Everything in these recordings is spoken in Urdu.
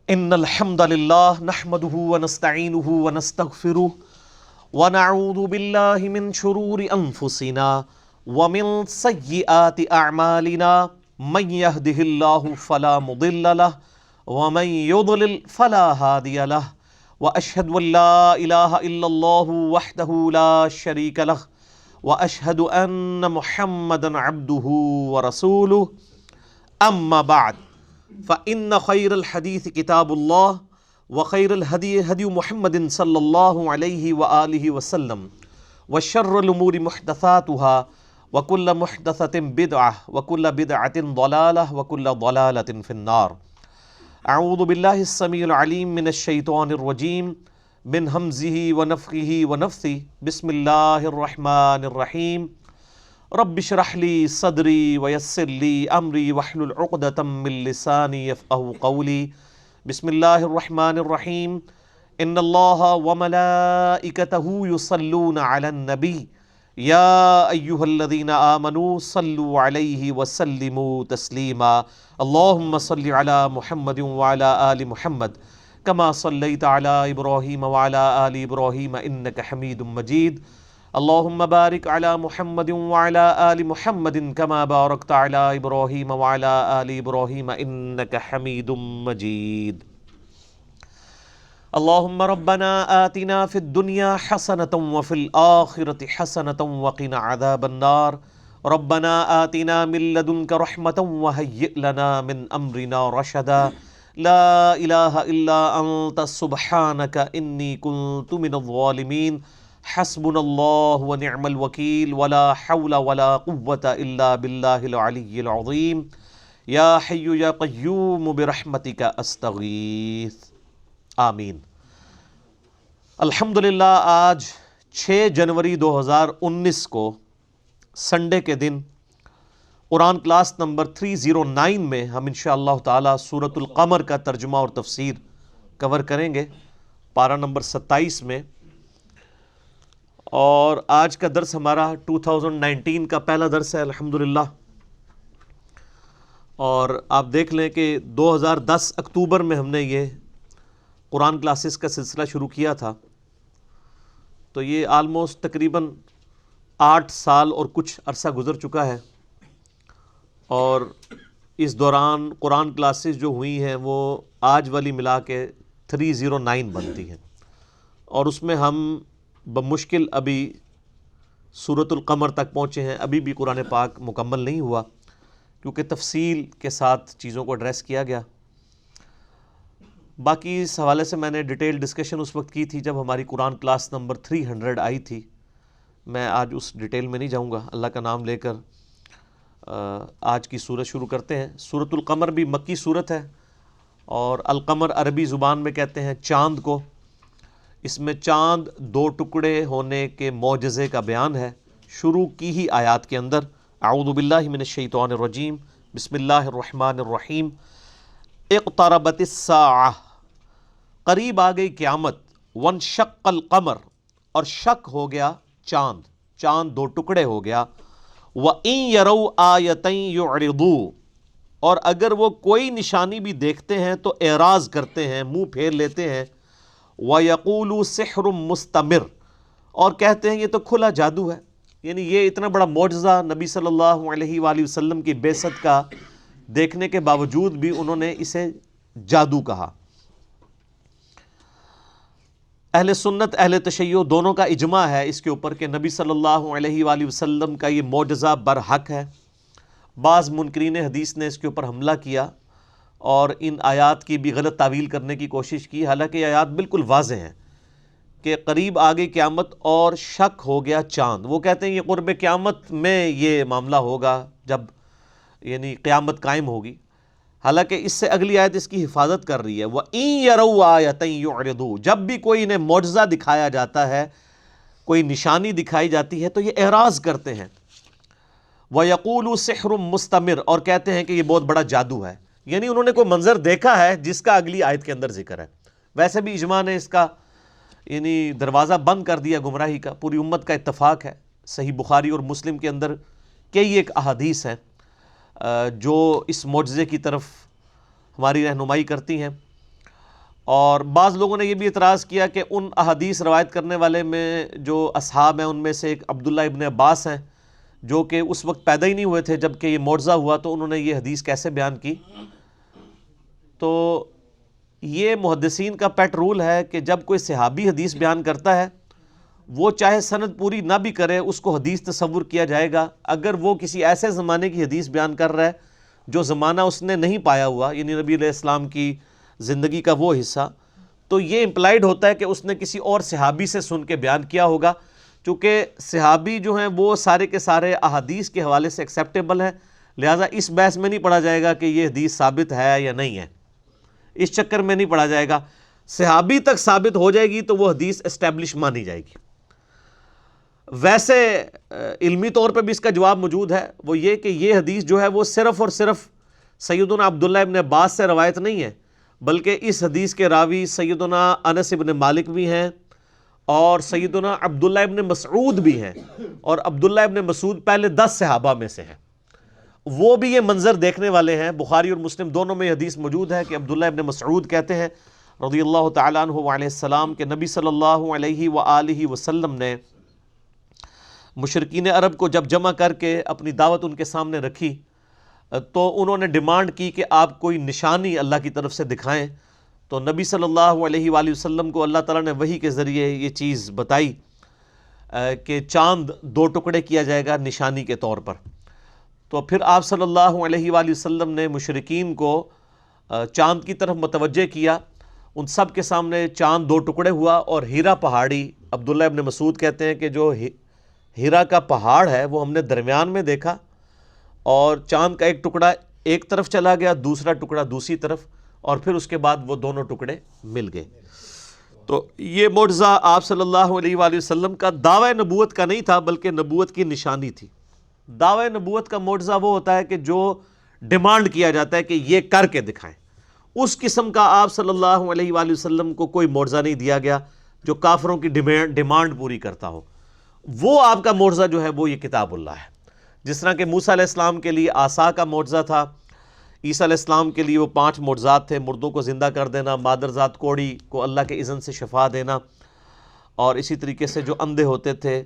ان الحمد للہ نحمده ونستعینه ونستغفره ونعوذ باللہ من شرور انفسنا ومن سیئات اعمالنا من يهده الله فلا مضل له ومن يضلل فلا هادي له واشهد ان لا اله الا الله وحده لا شريك له واشهد ان محمدا عبده ورسوله اما بعد فإن خير الحديث كتاب الله وخير الهدي هدي محمد صلى الله عليه وآله وسلم وشر الأمور محدثاتها وكل محدثة بدعة وكل بدعة ضلالة وكل ضلالة في النار. أعوذ بالله السميع العليم من الشيطان الرجيم من همزه ونفخه ونفثه. بسم الله الرحمن الرحيم. رب اشرح لي صدري ويسر لي امري واحلل عقدة من لساني يفقهوا قولي. بسم الله الرحمن الرحيم. ان الله وملائكته يصلون على النبي يا ايها الذين امنوا صلوا عليه وسلموا تسليما. اللهم صل على محمد وعلى ال محمد كما صليت على ابراهيم وعلى ال ابراهيم انك حميد مجيد. اللهم بارك على محمد وعلى آل محمد كما باركت على إبراهيم وعلى آل إبراهيم إنك حميد مجيد. اللهم ربنا آتنا في الدنيا حسنة وفي الآخرة حسنة وقنا عذاب النار. ربنا آتنا من لدنك رحمة وهيئ لنا من أمرنا رشدا. لا إله إلا أنت سبحانك إني كنت من الظالمين. حسبنا اللہ ونعم الوکیل ولا حول ولا قوة الا باللہ العلی العظیم. یا حی یا قیوم برحمتک استغیث. آمین. الحمدللہ آج 6 جنوری 2019 کو سنڈے کے دن قرآن کلاس نمبر 309 میں ہم انشاءاللہ تعالی سورۃ القمر کا ترجمہ اور تفسیر کور کریں گے پارہ نمبر 27 میں. اور آج کا درس ہمارا 2019 کا پہلا درس ہے الحمدللہ. اور آپ دیکھ لیں کہ 2010 اکتوبر میں ہم نے یہ قرآن کلاسز کا سلسلہ شروع کیا تھا. تو یہ آلموسٹ تقریباً 8 سال اور کچھ عرصہ گزر چکا ہے. اور اس دوران قرآن کلاسز جو ہوئی ہیں وہ آج والی ملا کے 309 بنتی ہیں. اور اس میں ہم بمشکل ابھی سورۃ القمر تک پہنچے ہیں. ابھی بھی قرآن پاک مکمل نہیں ہوا کیونکہ تفصیل کے ساتھ چیزوں کو ایڈریس کیا گیا. باقی اس حوالے سے میں نے ڈیٹیل ڈسکشن اس وقت کی تھی جب ہماری قرآن کلاس نمبر 300 آئی تھی. میں آج اس ڈیٹیل میں نہیں جاؤں گا. اللہ کا نام لے کر آج کی سورت شروع کرتے ہیں. سورۃ القمر بھی مکی سورت ہے اور القمر عربی زبان میں کہتے ہیں چاند کو. اس میں چاند 2 ٹکڑے ہونے کے معجزے کا بیان ہے شروع کی ہی آیات کے اندر. اعوذ باللہ من الشیطان الرجیم. بسم اللہ الرحمن الرحیم. اقتربت الساعہ، قریب آ گئی قیامت. وانشق القمر، اور شق ہو گیا چاند. چاند 2 ٹکڑے ہو گیا. وَإِن يَرَوْا آیَةً يُعْرِضُوا، اور اگر وہ کوئی نشانی بھی دیکھتے ہیں تو اعراض کرتے ہیں، منہ پھیر لیتے ہیں. وَيَقُولُوا سِحْرٌ مُسْتَمِرٌ، اور کہتے ہیں یہ تو کھلا جادو ہے. یعنی یہ اتنا بڑا معجزہ نبی صلی اللہ علیہ وآلہ وسلم کی بعثت کا دیکھنے کے باوجود بھی انہوں نے اسے جادو کہا. اہل سنت اہل تشیع دونوں کا اجماع ہے اس کے اوپر کہ نبی صلی اللہ علیہ وآلہ وسلم کا یہ معجزہ برحق ہے. بعض منکرین حدیث نے اس کے اوپر حملہ کیا اور ان آیات کی بھی غلط تعویل کرنے کی کوشش کی. حالانکہ یہ آیات بالکل واضح ہیں کہ قریب آ گئی قیامت اور شک ہو گیا چاند. وہ کہتے ہیں یہ قرب قیامت میں یہ معاملہ ہوگا جب یعنی قیامت قائم ہوگی. حالانکہ اس سے اگلی آیت اس کی حفاظت کر رہی ہے. وَإِن يَرَوْا آیَةً يُعْرِضُوا، جب بھی کوئی انہیں معجزہ دکھایا جاتا ہے، کوئی نشانی دکھائی جاتی ہے تو یہ اعراض کرتے ہیں. وَيَقُولُوا سِحْرٌ مُسْتَمِرٌ، اور کہتے ہیں کہ یہ بہت بڑا جادو ہے. یعنی انہوں نے کوئی منظر دیکھا ہے جس کا اگلی آیت کے اندر ذکر ہے. ویسے بھی اجماع نے اس کا یعنی دروازہ بند کر دیا گمراہی کا. پوری امت کا اتفاق ہے. صحیح بخاری اور مسلم کے اندر کئی ایک احادیث ہیں جو اس معجزے کی طرف ہماری رہنمائی کرتی ہیں. اور بعض لوگوں نے یہ بھی اعتراض کیا کہ ان احادیث روایت کرنے والے میں جو اصحاب ہیں ان میں سے ایک عبداللہ ابن عباس ہیں جو کہ اس وقت پیدا ہی نہیں ہوئے تھے جب کہ یہ معجزہ ہوا، تو انہوں نے یہ حدیث کیسے بیان کی؟ تو یہ محدثین کا پیٹ رول ہے کہ جب کوئی صحابی حدیث بیان کرتا ہے وہ چاہے سند پوری نہ بھی کرے اس کو حدیث تصور کیا جائے گا، اگر وہ کسی ایسے زمانے کی حدیث بیان کر رہا ہے جو زمانہ اس نے نہیں پایا ہوا، یعنی نبی علیہ السلام کی زندگی کا وہ حصہ، تو یہ امپلائیڈ ہوتا ہے کہ اس نے کسی اور صحابی سے سن کے بیان کیا ہوگا، چونکہ صحابی جو ہیں وہ سارے کے سارے احادیث کے حوالے سے ایکسیپٹیبل ہیں، لہٰذا اس بحث میں نہیں پڑھا جائے گا کہ یہ حدیث ثابت ہے یا نہیں ہے، اس چکر میں نہیں پڑھا جائے گا۔ صحابی تک ثابت ہو جائے گی تو وہ حدیث اسٹیبلش مانی جائے گی۔ ویسے علمی طور پہ بھی اس کا جواب موجود ہے، وہ یہ کہ یہ حدیث جو ہے وہ صرف اور صرف سیدنا عبداللہ ابن عباس سے روایت نہیں ہے، بلکہ اس حدیث کے راوی سیدنا انس ابن مالک بھی ہیں اور سیدنا عبداللہ ابن مسعود بھی ہیں، اور عبداللہ ابن مسعود پہلے 10 صحابہ میں سے ہیں، وہ بھی یہ منظر دیکھنے والے ہیں۔ بخاری اور مسلم دونوں میں یہ حدیث موجود ہے کہ عبداللہ ابن مسعود کہتے ہیں رضی اللہ تعالیٰ عنہ وعلیہ السلام کہ نبی صلی اللہ علیہ وآلہ وسلم نے مشرکین عرب کو جب جمع کر کے اپنی دعوت ان کے سامنے رکھی تو انہوں نے ڈیمانڈ کی کہ آپ کوئی نشانی اللہ کی طرف سے دکھائیں، تو نبی صلی اللہ علیہ وآلہ وسلم کو اللہ تعالیٰ نے وحی کے ذریعے یہ چیز بتائی کہ چاند 2 ٹکڑے کیا جائے گا نشانی کے طور پر۔ تو پھر آپ صلی اللہ علیہ وآلہ وسلم نے مشرکین کو چاند کی طرف متوجہ کیا، ان سب کے سامنے چاند 2 ٹکڑے ہوا، اور ہیرا پہاڑی، عبداللہ ابن مسعود کہتے ہیں کہ جو ہیرا کا پہاڑ ہے وہ ہم نے درمیان میں دیکھا، اور چاند کا ایک ٹکڑا ایک طرف چلا گیا، دوسرا ٹکڑا دوسری طرف، اور پھر اس کے بعد وہ دونوں ٹکڑے مل گئے۔ تو یہ معجزہ آپ صلی اللہ علیہ وآلہ وسلم کا دعوی نبوت کا نہیں تھا بلکہ نبوت کی نشانی تھی۔ دعوی نبوت کا معجزہ وہ ہوتا ہے کہ جو ڈیمانڈ کیا جاتا ہے کہ یہ کر کے دکھائیں، اس قسم کا آپ صلی اللہ علیہ وآلہ وسلم کو کوئی معجزہ نہیں دیا گیا جو کافروں کی ڈیمانڈ پوری کرتا ہو۔ وہ آپ کا معجزہ جو ہے وہ یہ کتاب اللہ ہے، جس طرح کہ موسیٰ علیہ السلام کے لیے عصا کا معجزہ تھا، عیسیٰ علیہ السلام کے لیے وہ 5 معجزات تھے، مردوں کو زندہ کر دینا، مادرزاد کوڑی کو اللہ کے اذن سے شفا دینا، اور اسی طریقے سے جو اندھے ہوتے تھے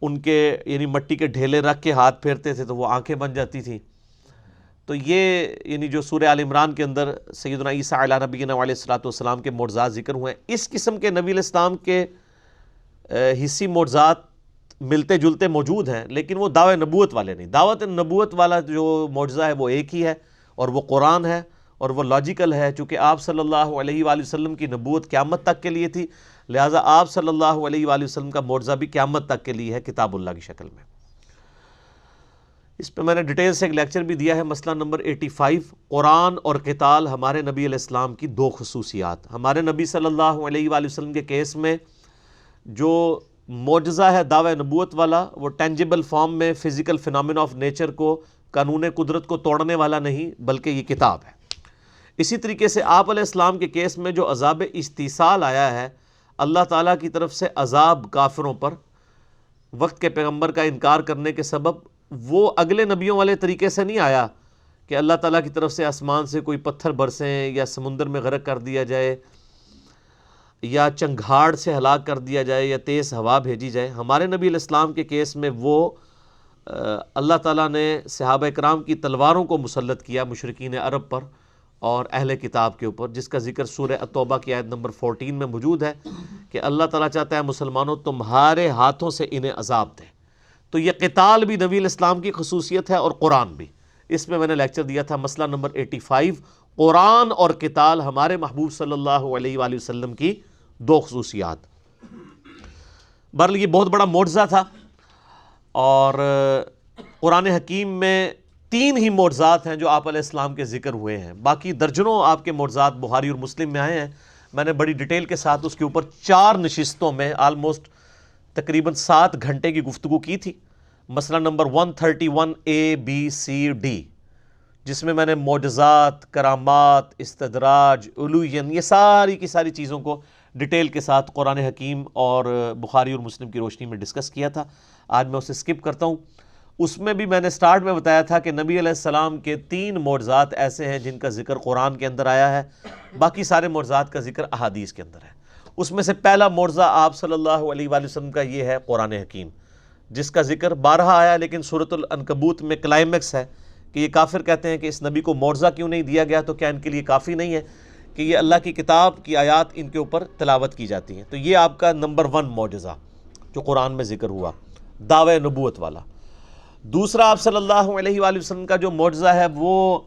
ان کے یعنی مٹی کے ڈھیلے رکھ کے ہاتھ پھیرتے تھے تو وہ آنکھیں بن جاتی تھیں۔ تو یہ یعنی جو سورہ آل عمران کے اندر سیدنا عیسیٰ علیہ نبینا علیہ الصلوۃ والسلام کے معجزات ذکر ہوئے ہیں، اس قسم کے نبی علیہ السلام کے حصی معجزات ملتے جلتے موجود ہیں، لیکن وہ دعوی نبوت والے نہیں۔ دعوت نبوت والا جو معجزہ ہے وہ ایک ہی ہے، اور وہ قرآن ہے، اور وہ لاجیکل ہے، چونکہ آپ صلی اللہ علیہ وآلہ وسلم کی نبوت قیامت تک کے لیے تھی، لہٰذا آپ صلی اللہ علیہ وآلہ وسلم کا معجزہ بھی قیامت تک کے لیے ہے کتاب اللہ کی شکل میں۔ اس پہ میں نے ڈیٹیل سے ایک لیکچر بھی دیا ہے، مسئلہ نمبر 85، قرآن اور قتال ہمارے نبی علیہ السلام کی 2 خصوصیات۔ ہمارے نبی صلی اللہ علیہ وآلہ وسلم کے کیس میں جو معجزہ ہے دعوی نبوت والا، وہ ٹینجیبل فارم میں فزیکل فینومینا آف نیچر کو، قانون قدرت کو توڑنے والا نہیں، بلکہ یہ کتاب ہے۔ اسی طریقے سے آپ علیہ السلام کے کیس میں جو عذاب استیصال آیا ہے، اللہ تعالیٰ کی طرف سے عذاب کافروں پر وقت کے پیغمبر کا انکار کرنے کے سبب، وہ اگلے نبیوں والے طریقے سے نہیں آیا کہ اللہ تعالیٰ کی طرف سے آسمان سے کوئی پتھر برسیں یا سمندر میں غرق کر دیا جائے یا چنگھاڑ سے ہلاک کر دیا جائے یا تیز ہوا بھیجی جائے۔ ہمارے نبی علیہ السلام کے کیس میں وہ اللہ تعالیٰ نے صحابہ کرام کی تلواروں کو مسلط کیا مشرکین عرب پر اور اہل کتاب کے اوپر، جس کا ذکر سورہ التوبہ کی آیت نمبر 14 میں موجود ہے کہ اللہ تعالیٰ چاہتا ہے مسلمانوں تمہارے ہاتھوں سے انہیں عذاب دیں۔ تو یہ قتال بھی نبی علیہ السلام کی خصوصیت ہے اور قرآن بھی۔ اس میں نے لیکچر دیا تھا، مسئلہ نمبر 85، قرآن اور قتال ہمارے محبوب صلی اللہ علیہ وآلہ وسلم کی 2 خصوصیات۔ بہرحال یہ بہت بڑا معجزہ تھا، اور قرآن حکیم میں 3 ہی معجزات ہیں جو آپ علیہ السلام کے ذکر ہوئے ہیں، باقی درجنوں آپ کے معجزات بخاری اور مسلم میں آئے ہیں۔ میں نے بڑی ڈیٹیل کے ساتھ اس کے اوپر 4 نشستوں میں آلموسٹ تقریباً 7 گھنٹے کی گفتگو کی تھی، مسئلہ نمبر 131 ABCD، جس میں نے معجزات، کرامات، استدراج، علوین، یہ ساری کی ساری چیزوں کو ڈیٹیل کے ساتھ قرآن حکیم اور بخاری اور مسلم کی روشنی میں ڈسکس کیا تھا۔ آج میں اسے سکپ کرتا ہوں اس میں بھی میں نے سٹارٹ میں بتایا تھا کہ نبی علیہ السلام کے 3 معجزات ایسے ہیں جن کا ذکر قرآن کے اندر آیا ہے، باقی سارے معجزات کا ذکر احادیث کے اندر ہے۔ اس میں سے پہلا معجزہ آپ صلی اللہ علیہ وآلہ وسلم کا یہ ہے قرآن حکیم، جس کا ذکر 12 آیا، لیکن سورۃ العنکبوت میں کلائمیکس ہے کہ یہ کافر کہتے ہیں کہ اس نبی کو معجزہ کیوں نہیں دیا گیا، تو کیا ان کے لیے کافی نہیں ہے کہ یہ اللہ کی کتاب کی آیات ان کے اوپر تلاوت کی جاتی ہیں؟ تو یہ آپ کا نمبر 1 معجزہ جو قرآن میں ذکر ہوا، دعوی نبوت والا۔ دوسرا آپ صلی اللہ علیہ وآلہ وسلم کا جو معجزہ ہے وہ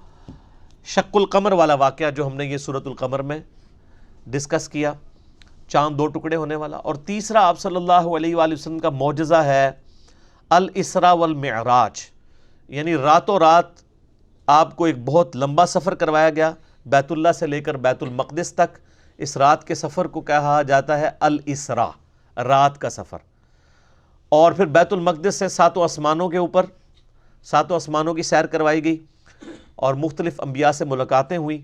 شق القمر والا واقعہ، جو ہم نے یہ سورۃ القمر میں ڈسکس کیا، چاند 2 ٹکڑے ہونے والا۔ اور تیسرا آپ صلی اللہ علیہ وآلہ وسلم کا معجزہ ہے الاسراء والمعراج، یعنی راتوں رات آپ کو ایک بہت لمبا سفر کروایا گیا بیت اللہ سے لے کر بیت المقدس تک۔ اس رات کے سفر کو کہا جاتا ہے الاسراء، رات کا سفر۔ اور پھر بیت المقدس سے 7 آسمانوں کے اوپر 7 آسمانوں کی سیر کروائی گئی اور مختلف انبیاء سے ملاقاتیں ہوئیں،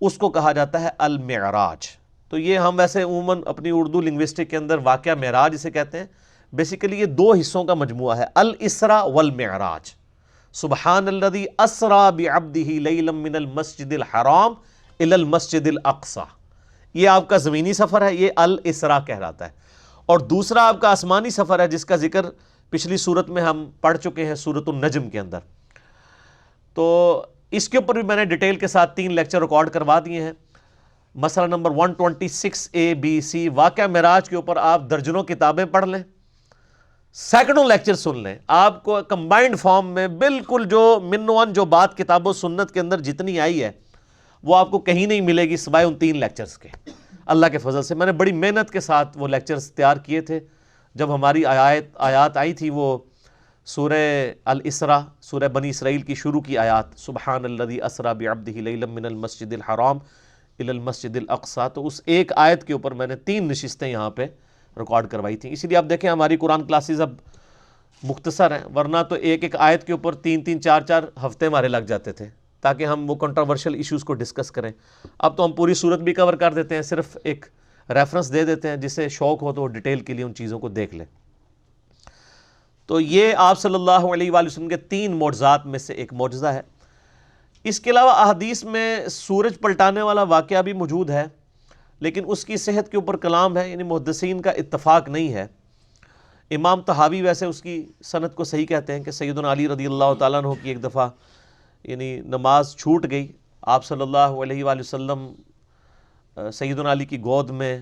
اس کو کہا جاتا ہے المعراج۔ تو یہ ہم ویسے عموماً اپنی اردو لنگوسٹک کے اندر واقعہ معراج اسے کہتے ہیں۔ بیسیکلی یہ 2 حصوں کا مجموعہ ہے، الاسراء والمعراج۔ سبحان الذی اسرا بعبدہ لیلا من المسجد الحرام الی المسجد الاقصی، یہ آپ کا زمینی سفر ہے، یہ الاسراء کہلاتا ہے۔ اور دوسرا آپ کا آسمانی سفر ہے جس کا ذکر پچھلی صورت میں ہم پڑھ چکے ہیں سورۃ النجم کے اندر۔ تو اس کے اوپر بھی میں نے ڈیٹیل کے ساتھ 3 لیکچر ریکارڈ کروا دیے ہیں۔ مسئلہ نمبر 126 ABC، واقعہ معراج کے اوپر آپ درجنوں کتابیں پڑھ لیں، سینکڑوں لیکچر سن لیں، آپ کو کمبائنڈ فارم میں بالکل جو من ون جو بات کتاب و سنت کے اندر جتنی آئی ہے وہ آپ کو کہیں نہیں ملے گی سوائے ان 3 لیکچرز کے۔ اللہ کے فضل سے میں نے بڑی محنت کے ساتھ وہ لیکچرز تیار کیے تھے۔ جب ہماری آیات آئی تھی وہ سورہ الاسراء، سورہ بنی اسرائیل کی شروع کی آیات، سبحان الذی اسرا بعبدہ لیلا من المسجد الحرام الی المسجد الاقصی، تو اس ایک آیت کے اوپر میں نے 3 نشستیں یہاں پہ ریکارڈ کروائی تھیں۔ اسی لیے آپ دیکھیں ہماری قرآن کلاسز اب مختصر ہیں، ورنہ تو ایک آیت کے اوپر 3 4 ہفتے ہمارے لگ جاتے تھے تاکہ ہم وہ کنٹروورشل ایشوز کو ڈسکس کریں۔ اب تو ہم پوری صورت بھی کور کر دیتے ہیں، صرف ایک ریفرنس دے دیتے ہیں، جسے شوق ہو تو وہ ڈیٹیل کے لیے ان چیزوں کو دیکھ لیں۔ تو یہ آپ صلی اللہ علیہ وآلہ وسلم کے 3 معجزات میں سے ایک معجزہ ہے۔ اس کے علاوہ احادیث میں سورج پلٹانے والا واقعہ بھی موجود ہے، لیکن اس کی صحت کے اوپر کلام ہے، یعنی محدثین کا اتفاق نہیں ہے۔ امام طحاوی ویسے اس کی سند کو صحیح کہتے ہیں کہ سیدنا علی رضی اللہ تعالیٰ عنہ کی ایک دفعہ یعنی نماز چھوٹ گئی، آپ صلی اللہ علیہ وآلہ وسلم سیدنا علی کی گود میں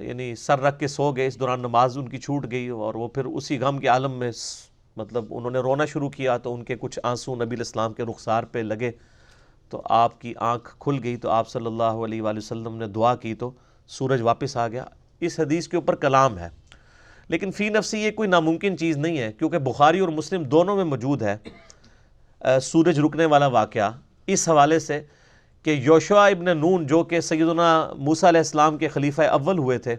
یعنی سر رکھ کے سو گئے، اس دوران نماز ان کی چھوٹ گئی، اور وہ پھر اسی غم کے عالم میں مطلب انہوں نے رونا شروع کیا، تو ان کے کچھ آنسو نبی علیہ السلام کے رخسار پہ لگے، تو آپ کی آنکھ کھل گئی، تو آپ صلی اللہ علیہ وآلہ وسلم نے دعا کی تو سورج واپس آ گیا۔ اس حدیث کے اوپر کلام ہے، لیکن فی نفسی یہ کوئی ناممکن چیز نہیں ہے، کیونکہ بخاری اور مسلم دونوں میں موجود ہے سورج رکنے والا واقعہ، اس حوالے سے کہ یوشع ابن نون جو کہ سیدنا موسیٰ علیہ السلام کے خلیفہ اول ہوئے تھے،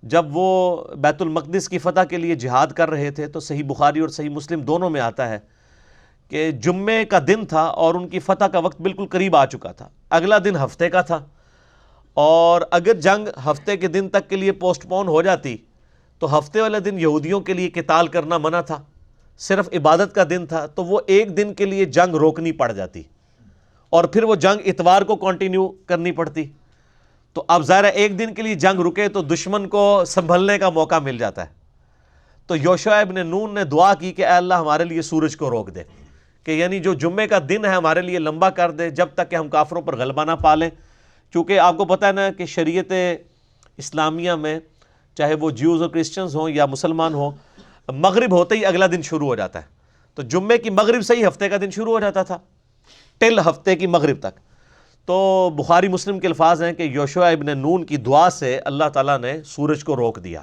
جب وہ بیت المقدس کی فتح کے لیے جہاد کر رہے تھے، تو صحیح بخاری اور صحیح مسلم دونوں میں آتا ہے کہ جمعے کا دن تھا اور ان کی فتح کا وقت بالکل قریب آ چکا تھا، اگلا دن ہفتے کا تھا، اور اگر جنگ ہفتے کے دن تک کے لیے پوسٹ پون ہو جاتی تو ہفتے والے دن یہودیوں کے لیے قتال کرنا منع تھا، صرف عبادت کا دن تھا، تو وہ ایک دن کے لیے جنگ روکنی پڑ جاتی اور پھر وہ جنگ اتوار کو کنٹینیو کرنی پڑتی۔ تو اب ظاہر ہے ایک دن کے لیے جنگ رکے تو دشمن کو سنبھلنے کا موقع مل جاتا ہے۔ تو یوشع ابن نون نے دعا کی کہ اے اللہ ہمارے لیے سورج کو روک دے، کہ یعنی جو جمعے کا دن ہے ہمارے لیے لمبا کر دے جب تک کہ ہم کافروں پر غلبہ نہ پا لیں، کیونکہ آپ کو پتہ ہے نا کہ شریعت اسلامیہ میں چاہے وہ جیوز اور کرسچنز ہوں یا مسلمان ہوں، مغرب ہوتے ہی اگلا دن شروع ہو جاتا ہے، تو جمعے کی مغرب سے ہی ہفتے کا دن شروع ہو جاتا تھا ٹل ہفتے کی مغرب تک۔ تو بخاری مسلم کے الفاظ ہیں کہ یوشع ابن نون کی دعا سے اللہ تعالیٰ نے سورج کو روک دیا،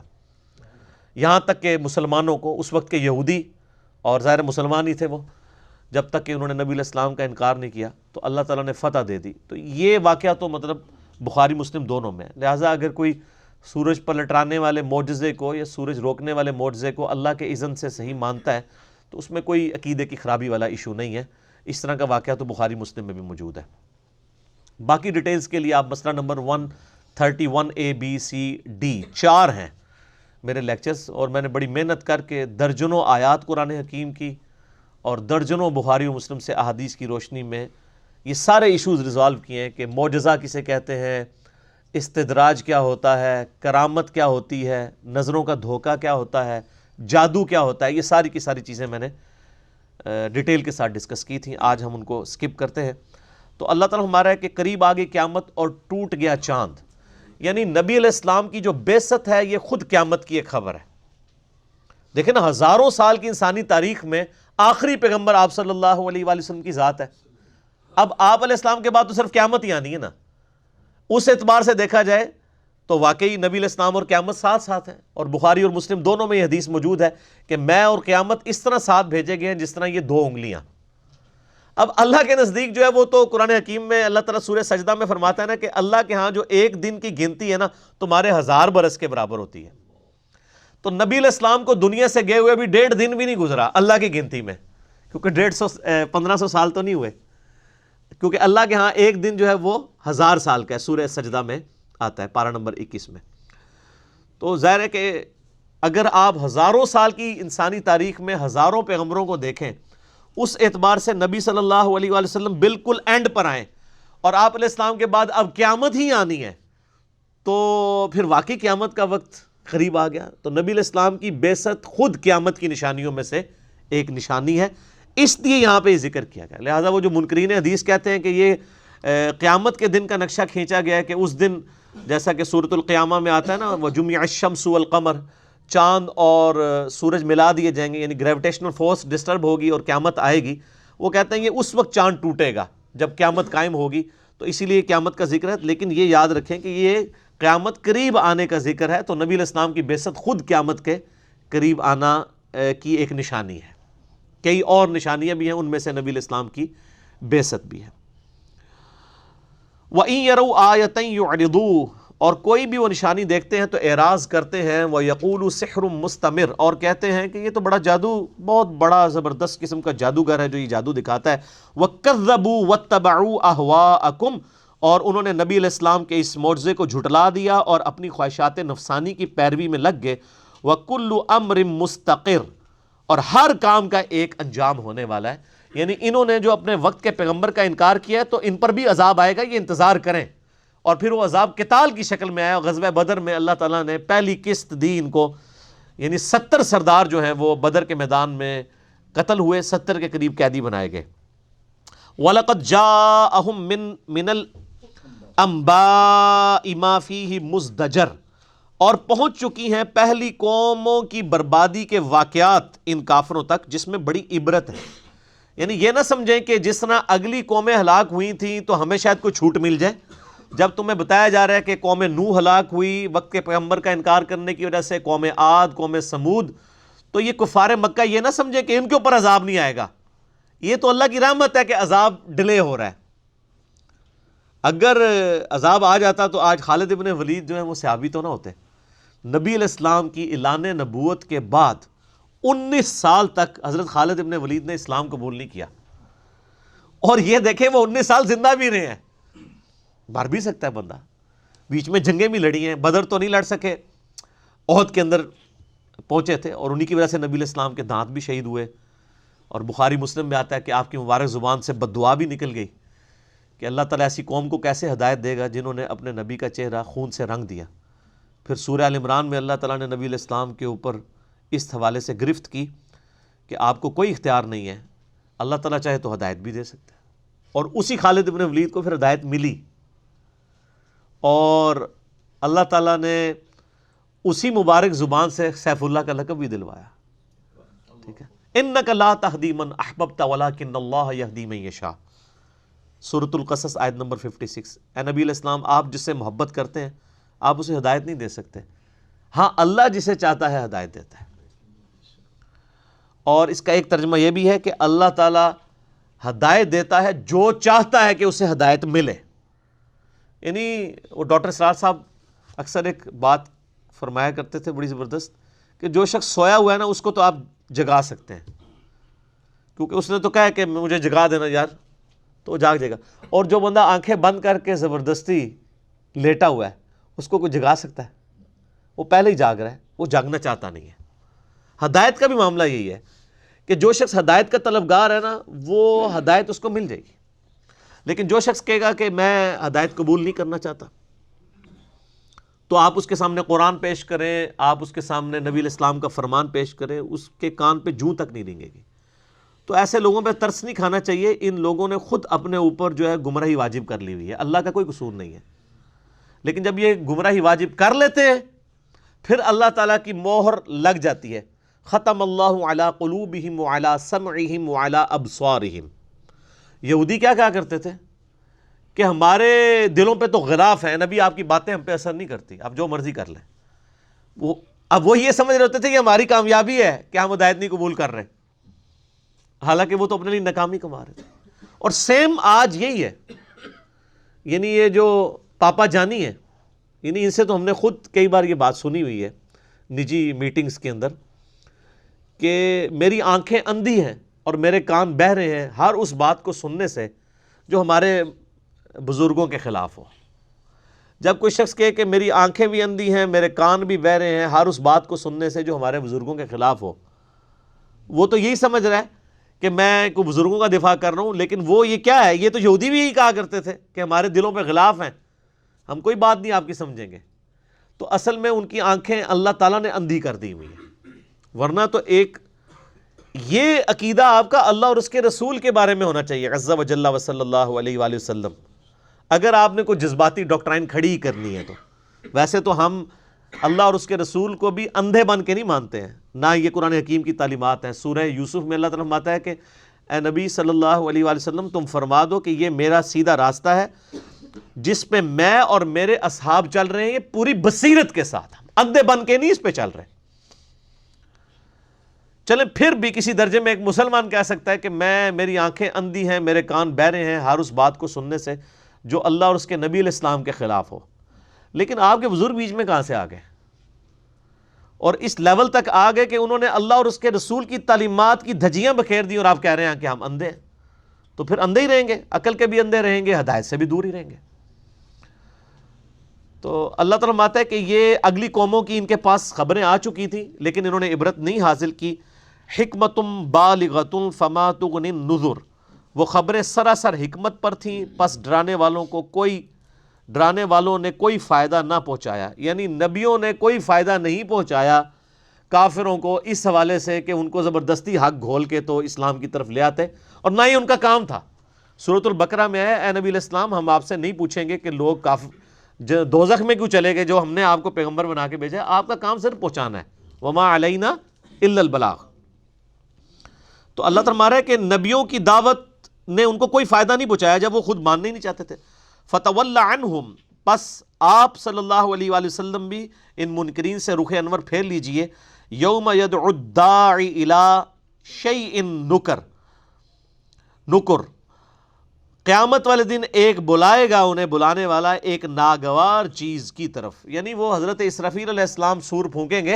یہاں تک کہ مسلمانوں کو، اس وقت کے یہودی اور ظاہر مسلمان ہی تھے وہ، جب تک کہ انہوں نے نبی علیہ السلام کا انکار نہیں کیا تو اللہ تعالیٰ نے فتح دے دی۔ تو یہ واقعہ تو مطلب بخاری مسلم دونوں میں، لہٰذا اگر کوئی سورج پر لٹرانے والے معجزے کو یا سورج روکنے والے معجزے کو اللہ کے اذن سے صحیح مانتا ہے تو اس میں کوئی عقیدے کی خرابی والا ایشو نہیں ہے۔ اس طرح کا واقعہ تو بخاری مسلم میں بھی موجود ہے۔ باقی ڈیٹیلز کے لیے آپ مسئلہ number 131 A B C D 4 ہیں، میرے لیکچرز، اور میں نے بڑی محنت کر کے درجنوں آیات قرآن حکیم کی اور درجنوں بخاری و مسلم سے احادیث کی روشنی میں یہ سارے ایشوز ریزالو کیے ہیں کہ معجزہ کسے کہتے ہیں، استدراج کیا ہوتا ہے، کرامت کیا ہوتی ہے، نظروں کا دھوکہ کیا ہوتا ہے، جادو کیا ہوتا ہے. یہ ساری کی ساری چیزیں میں نے ڈیٹیل کے ساتھ ڈسکس کی تھیں. آج ہم ان کو سکپ کرتے ہیں. تو اللہ تعالیٰ ہمارا ہے کہ قریب آگئی قیامت اور ٹوٹ گیا چاند، یعنی نبی علیہ السلام کی جو بعثت ہے یہ خود قیامت کی ایک خبر ہے. دیکھیں نا، ہزاروں سال کی انسانی تاریخ میں آخری پیغمبر آپ صلی اللہ علیہ وآلہ وسلم کی ذات ہے. اب آپ علیہ السلام کے بعد تو صرف قیامت ہی آنی ہے نا. اس اعتبار سے دیکھا جائے تو واقعی نبی علیہ السلام اور قیامت ساتھ ساتھ ہیں، اور بخاری اور مسلم دونوں میں یہ حدیث موجود ہے کہ میں اور قیامت اس طرح ساتھ بھیجے گئے ہیں جس طرح یہ دو انگلیاں. اب اللہ کے نزدیک جو ہے وہ تو قرآن حکیم میں اللہ تعالیٰ سورہ سجدہ میں فرماتا ہے نا کہ اللہ کے ہاں جو ایک دن کی گنتی ہے نا تمہارے 1000 برس کے برابر ہوتی ہے. تو نبی علیہ السلام کو دنیا سے گئے ہوئے ابھی 1.5 دن بھی نہیں گزرا اللہ کی گنتی میں، کیونکہ 1500 سال تو نہیں ہوئے، کیونکہ اللہ کے ہاں ایک دن جو ہے وہ 1000 سال کا ہے. سورہ سجدہ میں آتا ہے پارہ نمبر 21 میں. تو ظاہر ہے کہ اگر آپ ہزاروں سال کی انسانی تاریخ میں ہزاروں پیغمبروں کو دیکھیں، اس اعتبار سے نبی صلی اللہ علیہ وآلہ وسلم بالکل اینڈ پر آئیں اور آپ علیہ السلام کے بعد اب قیامت ہی آنی ہے، تو پھر واقعی قیامت کا وقت قریب آ گیا. تو نبی علیہ السلام کی بعثت خود قیامت کی نشانیوں میں سے ایک نشانی ہے، اس لیے یہاں پہ ذکر کیا گیا. لہٰذا وہ جو منکرین حدیث کہتے ہیں کہ یہ قیامت کے دن کا نقشہ کھینچا گیا ہے کہ اس دن جیسا کہ سورۃ القیامہ میں آتا ہے نا وَجُمِعَ الشَّمْسُ وَالْقَمَرُ، چاند اور سورج ملا دیے جائیں گے، یعنی گریویٹیشنل فورس ڈسٹرب ہوگی اور قیامت آئے گی. وہ کہتے ہیں یہ اس وقت چاند ٹوٹے گا جب قیامت قائم ہوگی، تو اسی لیے قیامت کا ذکر ہے. لیکن یہ یاد رکھیں کہ یہ قیامت قریب آنے کا ذکر ہے، تو نبی علیہ السلام کی بعثت خود قیامت کے قریب آنا کی ایک نشانی ہے. کئی اور نشانیاں بھی ہیں، ان میں سے نبی علیہ السلام کی بعثت بھی ہے. وَإِن يَرَوْا آیَةً يُعْرِضُوا، اور کوئی بھی وہ نشانی دیکھتے ہیں تو اعراض کرتے ہیں. وَيَقُولُوا سِحْرٌ مُسْتَمِرٌ، اور کہتے ہیں کہ یہ تو بڑا جادو، بہت بڑا زبردست قسم کا جادوگر ہے جو یہ جادو دکھاتا ہے. وَكَذَّبُوا وَاتَّبَعُوا أَهْوَاءَكُمْ، اور انہوں نے نبی علیہ السلام کے اس معجزے کو جھٹلا دیا اور اپنی خواہشات نفسانی کی پیروی میں لگ گئے. وَكُلُّ أَمْرٍ مُسْتَقِرٌ، اور ہر کام کا ایک انجام ہونے والا ہے. یعنی انہوں نے جو اپنے وقت کے پیغمبر کا انکار کیا ہے تو ان پر بھی عذاب آئے گا، یہ انتظار کریں. اور پھر وہ عذاب قتال کی شکل میں آیا. غزوہ بدر میں اللہ تعالیٰ نے پہلی قسط دی ان کو، یعنی 70 سردار جو ہیں وہ بدر کے میدان میں قتل ہوئے، 70 کے قریب قیدی بنائے گئے. وَلَقَدْ جَاءَهُم مِّنَ الْأَنبَاءِ مَا فِيهِ مُزْدَجَرٌ، اور پہنچ چکی ہیں پہلی قوموں کی بربادی کے واقعات ان کافروں تک جس میں بڑی عبرت ہے. یعنی یہ نہ سمجھیں کہ جس طرح اگلی قومیں ہلاک ہوئی تھیں تو ہمیں شاید کوئی چھوٹ مل جائے. جب تمہیں بتایا جا رہا ہے کہ قوم نوح ہلاک ہوئی وقت کے پیغمبر کا انکار کرنے کی وجہ سے، قوم عاد، قوم سمود، تو یہ کفار مکہ یہ نہ سمجھیں کہ ان کے اوپر عذاب نہیں آئے گا. یہ تو اللہ کی رحمت ہے کہ عذاب ڈیلے ہو رہا ہے. اگر عذاب آ جاتا تو آج خالد ابن ولید جو ہیں وہ صحابی تو نہ ہوتے. نبی علیہ السلام کی اعلان نبوت کے بعد 19 سال تک حضرت خالد ابن ولید نے اسلام قبول نہیں کیا، اور یہ دیکھیں وہ 19 سال زندہ بھی رہے ہیں. مر بھی سکتا ہے بندہ، بیچ میں جنگیں بھی لڑی ہیں. بدر تو نہیں لڑ سکے، احد کے اندر پہنچے تھے اور انہی کی وجہ سے نبی علیہ السلام کے دانت بھی شہید ہوئے. اور بخاری مسلم میں آتا ہے کہ آپ کی مبارک زبان سے بد دعا بھی نکل گئی کہ اللہ تعالیٰ ایسی قوم کو کیسے ہدایت دے گا جنہوں نے اپنے نبی کا چہرہ خون سے رنگ دیا. پھر سورہ ال عمران میں اللہ تعالیٰ نے نبی علیہ السلام کے اوپر اس حوالے سے گرفت کی کہ آپ کو کوئی اختیار نہیں ہے، اللہ تعالیٰ چاہے تو ہدایت بھی دے سکتا ہے. اور اسی خالد ابن ولید کو پھر ہدایت ملی، اور اللہ تعالیٰ نے اسی مبارک زبان سے سیف اللہ کا لقب بھی دلوایا. ٹھیک ہے، اِنَّكَ لَا تَهْدِي مَنْ أَحْبَبْتَ وَلَكِنَّ اللَّهَ يَهْدِي مَن يَشَاءُ، سورۃ القصص آیت نمبر 56. اے نبی علیہ السلام، آپ جس سے محبت کرتے ہیں آپ اسے ہدایت نہیں دے سکتے، ہاں اللہ جسے چاہتا ہے ہدایت دیتا ہے. اور اس کا ایک ترجمہ یہ بھی ہے کہ اللہ تعالیٰ ہدایت دیتا ہے جو چاہتا ہے کہ اسے ہدایت ملے. یعنی وہ ڈاکٹر اسرار صاحب اکثر ایک بات فرمایا کرتے تھے بڑی زبردست کہ جو شخص سویا ہوا ہے نا اس کو تو آپ جگا سکتے ہیں، کیونکہ اس نے تو کہا کہ مجھے جگا دینا یار، تو وہ جاگ جائے گا. اور جو بندہ آنکھیں بند کر کے زبردستی لیٹا ہوا ہے اس کو کوئی جگا سکتا ہے؟ وہ پہلے ہی جاگ رہا ہے، وہ جاگنا چاہتا نہیں ہے۔ ہدایت کا بھی معاملہ یہی ہے کہ جو شخص ہدایت کا طلبگار ہے نا، وہ ہدایت اس کو مل جائے گی، لیکن جو شخص کہے گا کہ میں ہدایت قبول نہیں کرنا چاہتا، تو آپ اس کے سامنے قرآن پیش کریں، آپ اس کے سامنے نبی علیہ السلام کا فرمان پیش کریں، اس کے کان پہ جوں تک نہیں رینگے گی۔ تو ایسے لوگوں پہ ترس نہیں کھانا چاہیے، ان لوگوں نے خود اپنے اوپر جو ہے گمراہی واجب کر لی ہوئی ہے، اللہ کا کوئی قصور نہیں ہے۔ لیکن جب یہ گمراہی واجب کر لیتے ہیں پھر اللہ تعالیٰ کی مہر لگ جاتی ہے، ختم اللہ علی قلوبہم وعلی سمعہم وعلی ابصارہم۔ یہودی کیا کہا کرتے تھے کہ ہمارے دلوں پہ تو غلاف ہے، نبی آپ کی باتیں ہم پہ اثر نہیں کرتی، آپ جو مرضی کر لیں۔ اب وہ یہ سمجھ رہے ہوتے تھے کہ ہماری کامیابی ہے کہ ہم ہدایت نہیں قبول کر رہے، حالانکہ وہ تو اپنے لیے ناکامی کما رہے تھے۔ اور سیم آج یہی ہے، یعنی یہ جو پاپا جانی ہے، یعنی ان سے تو ہم نے خود کئی بار یہ بات سنی ہوئی ہے نجی میٹنگز کے اندر کہ میری آنکھیں اندھی ہیں اور میرے کان بہہ رہے ہیں ہر اس بات کو سننے سے جو ہمارے بزرگوں کے خلاف ہو۔ جب کوئی شخص کہے کہ میری آنکھیں بھی اندھی ہیں، میرے کان بھی بہہ رہے ہیں ہر اس بات کو سننے سے جو ہمارے بزرگوں کے خلاف ہو، وہ تو یہی سمجھ رہا ہے کہ میں کوئی بزرگوں کا دفاع کر رہا ہوں، لیکن وہ یہ کیا ہے، یہ تو یہودی بھی یہی کہا کرتے تھے کہ ہمارے دلوں پہ غلاف ہیں، ہم کوئی بات نہیں آپ کی سمجھیں گے۔ تو اصل میں ان کی آنکھیں اللہ تعالیٰ نے اندھی کر دی ہوئی ہیں، ورنہ تو ایک یہ عقیدہ آپ کا اللہ اور اس کے رسول کے بارے میں ہونا چاہیے، عز و جل و صلی اللہ علیہ وآلہ وسلم۔ اگر آپ نے کوئی جذباتی ڈاکٹرائن کھڑی کرنی ہے تو ویسے تو ہم اللہ اور اس کے رسول کو بھی اندھے بن کے نہیں مانتے ہیں، نہ یہ قرآن حکیم کی تعلیمات ہیں۔ سورہ یوسف میں اللہ تعالیٰ فرماتا ہے کہ اے نبی صلی اللہ علیہ وآلہ وسلم تم فرما دو کہ یہ میرا سیدھا راستہ ہے جس پہ میں اور میرے اصحاب چل رہے ہیں، یہ پوری بصیرت کے ساتھ، ہم اندھے بن کے نہیں اس پہ چل رہے۔ چلیں پھر بھی کسی درجے میں ایک مسلمان کہہ سکتا ہے کہ میری آنکھیں اندھی ہیں، میرے کان بہہ رہے ہیں ہر اس بات کو سننے سے جو اللہ اور اس کے نبی علیہ السلام کے خلاف ہو، لیکن آپ کے بزرگ بیچ میں کہاں سے آ گئے اور اس لیول تک آ گئے کہ انہوں نے اللہ اور اس کے رسول کی تعلیمات کی دھجیاں بکھیر دی اور آپ کہہ رہے ہیں کہ ہم اندھے ہیں۔ تو پھر اندھے ہی رہیں گے، عقل کے بھی اندھے رہیں گے، ہدایت سے بھی دور ہی رہیں گے۔ تو اللہ تعالیٰ فرماتا ہے کہ یہ اگلی قوموں کی ان کے پاس خبریں آ چکی تھیں لیکن انہوں نے عبرت نہیں حاصل کی۔ حکمتم بالغۃ فما تغنی النذر، وہ خبریں سراسر حکمت پر تھیں، پس ڈرانے والوں نے کوئی فائدہ نہ پہنچایا، یعنی نبیوں نے کوئی فائدہ نہیں پہنچایا کافروں کو اس حوالے سے کہ ان کو زبردستی حق گھول کے تو اسلام کی طرف لے آتے، اور نہ ہی ان کا کام تھا۔ سورۃ البقرہ میں ہے اے نبی علیہ السلام ہم آپ سے نہیں پوچھیں گے کہ لوگ دوزخ میں کیوں چلے گئے جو ہم نے آپ کو پیغمبر بنا کے بھیجا ہے، آپ کا کام صرف پہنچانا ہے، وما علینا الا البلاغ۔ تو اللہ فرما رہا ہے کہ نبیوں کی دعوت نے ان کو کوئی فائدہ نہیں پہنچایا جب وہ خود ماننے ہی نہیں چاہتے تھے۔ فتول عنہم، پس آپ صلی اللہ علیہ وآلہ وسلم بھی ان منکرین سے رخ انور پھیر لیجئے۔ یوم یدعو الداعی الی شیء نکر، قیامت والے دن ایک بلائے گا انہیں بلانے والا ایک ناگوار چیز کی طرف، یعنی وہ حضرت اسرافیل علیہ السلام سور پھونکیں گے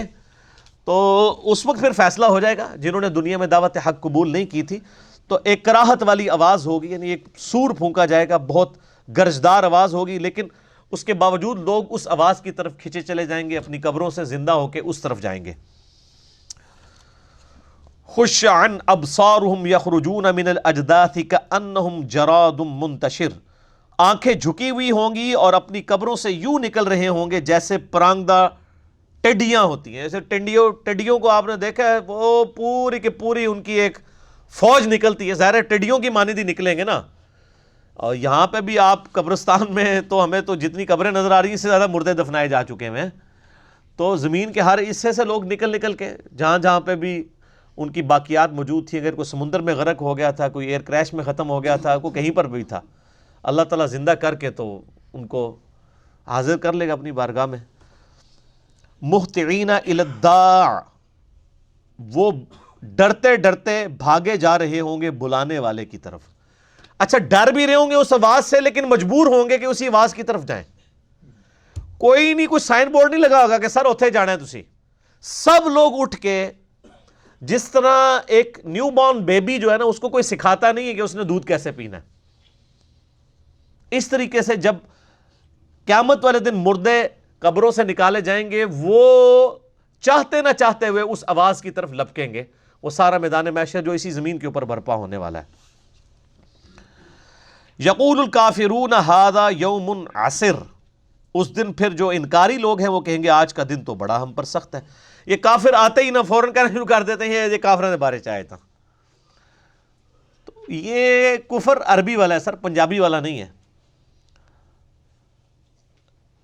تو اس وقت پھر فیصلہ ہو جائے گا۔ جنہوں نے دنیا میں دعوت حق قبول نہیں کی تھی تو ایک کراہت والی آواز ہوگی، یعنی ایک سور پھونکا جائے گا، بہت گرجدار آواز ہوگی، لیکن اس کے باوجود لوگ اس آواز کی طرف کھینچے چلے جائیں گے، اپنی قبروں سے زندہ ہو کے اس طرف جائیں گے۔ خش عن ابصارهم یخرجون من الاجداث کانہم جراد منتشر، آنکھیں جھکی ہوئی ہوں گی اور اپنی قبروں سے یوں نکل رہے ہوں گے جیسے پرانگدہ ٹڈیاں ہوتی ہیں۔ جیسے ٹڈیوں کو آپ نے دیکھا ہے، وہ پوری کی پوری ان کی ایک فوج نکلتی ہے، ظاہر ٹڈیوں کی مانند ہی نکلیں گے نا۔ اور یہاں پہ بھی آپ قبرستان میں تو ہمیں تو جتنی قبریں نظر آ رہی ہیں اس سے زیادہ مردے دفنائے جا چکے ہیں، تو زمین کے ہر حصے سے لوگ نکل کے جہاں جہاں پہ بھی ان کی باقیات موجود تھی، اگر کوئی سمندر میں غرق ہو گیا تھا، کوئی ایئر کریش میں ختم ہو گیا تھا، کوئی کہیں پر بھی تھا، اللہ تعالیٰ زندہ کر کے تو ان کو حاضر کر لے گا اپنی بارگاہ میں۔ مہطعین الی الداع، وہ ڈرتے ڈرتے بھاگے جا رہے ہوں گے بلانے والے کی طرف۔ اچھا ڈر بھی رہے ہوں گے اس آواز سے لیکن مجبور ہوں گے کہ اسی آواز کی طرف جائیں۔ کوئی نہیں، کوئی سائن بورڈ نہیں لگا ہوگا کہ سر اتھے جانا ہے تسی، سب لوگ اٹھ کے، جس طرح ایک نیو بورن بیبی جو ہے نا اس کو کوئی سکھاتا نہیں ہے کہ اس نے دودھ کیسے پینا ہے، اس طریقے سے جب قیامت والے دن مردے قبروں سے نکالے جائیں گے وہ چاہتے نہ چاہتے ہوئے اس آواز کی طرف لپکیں گے، وہ سارا میدان محشر جو اسی زمین کے اوپر برپا ہونے والا ہے۔ یقول الکافرون ھذا یوم عسر، اس دن پھر جو انکاری لوگ ہیں وہ کہیں گے آج کا دن تو بڑا ہم پر سخت ہے۔ یہ کافر آتے ہی نہ فوراً کہنا شروع کر دیتے ہیں یہ کافروں نے بارے چاہے تھا۔ تو یہ کفر عربی والا ہے سر، پنجابی والا نہیں ہے۔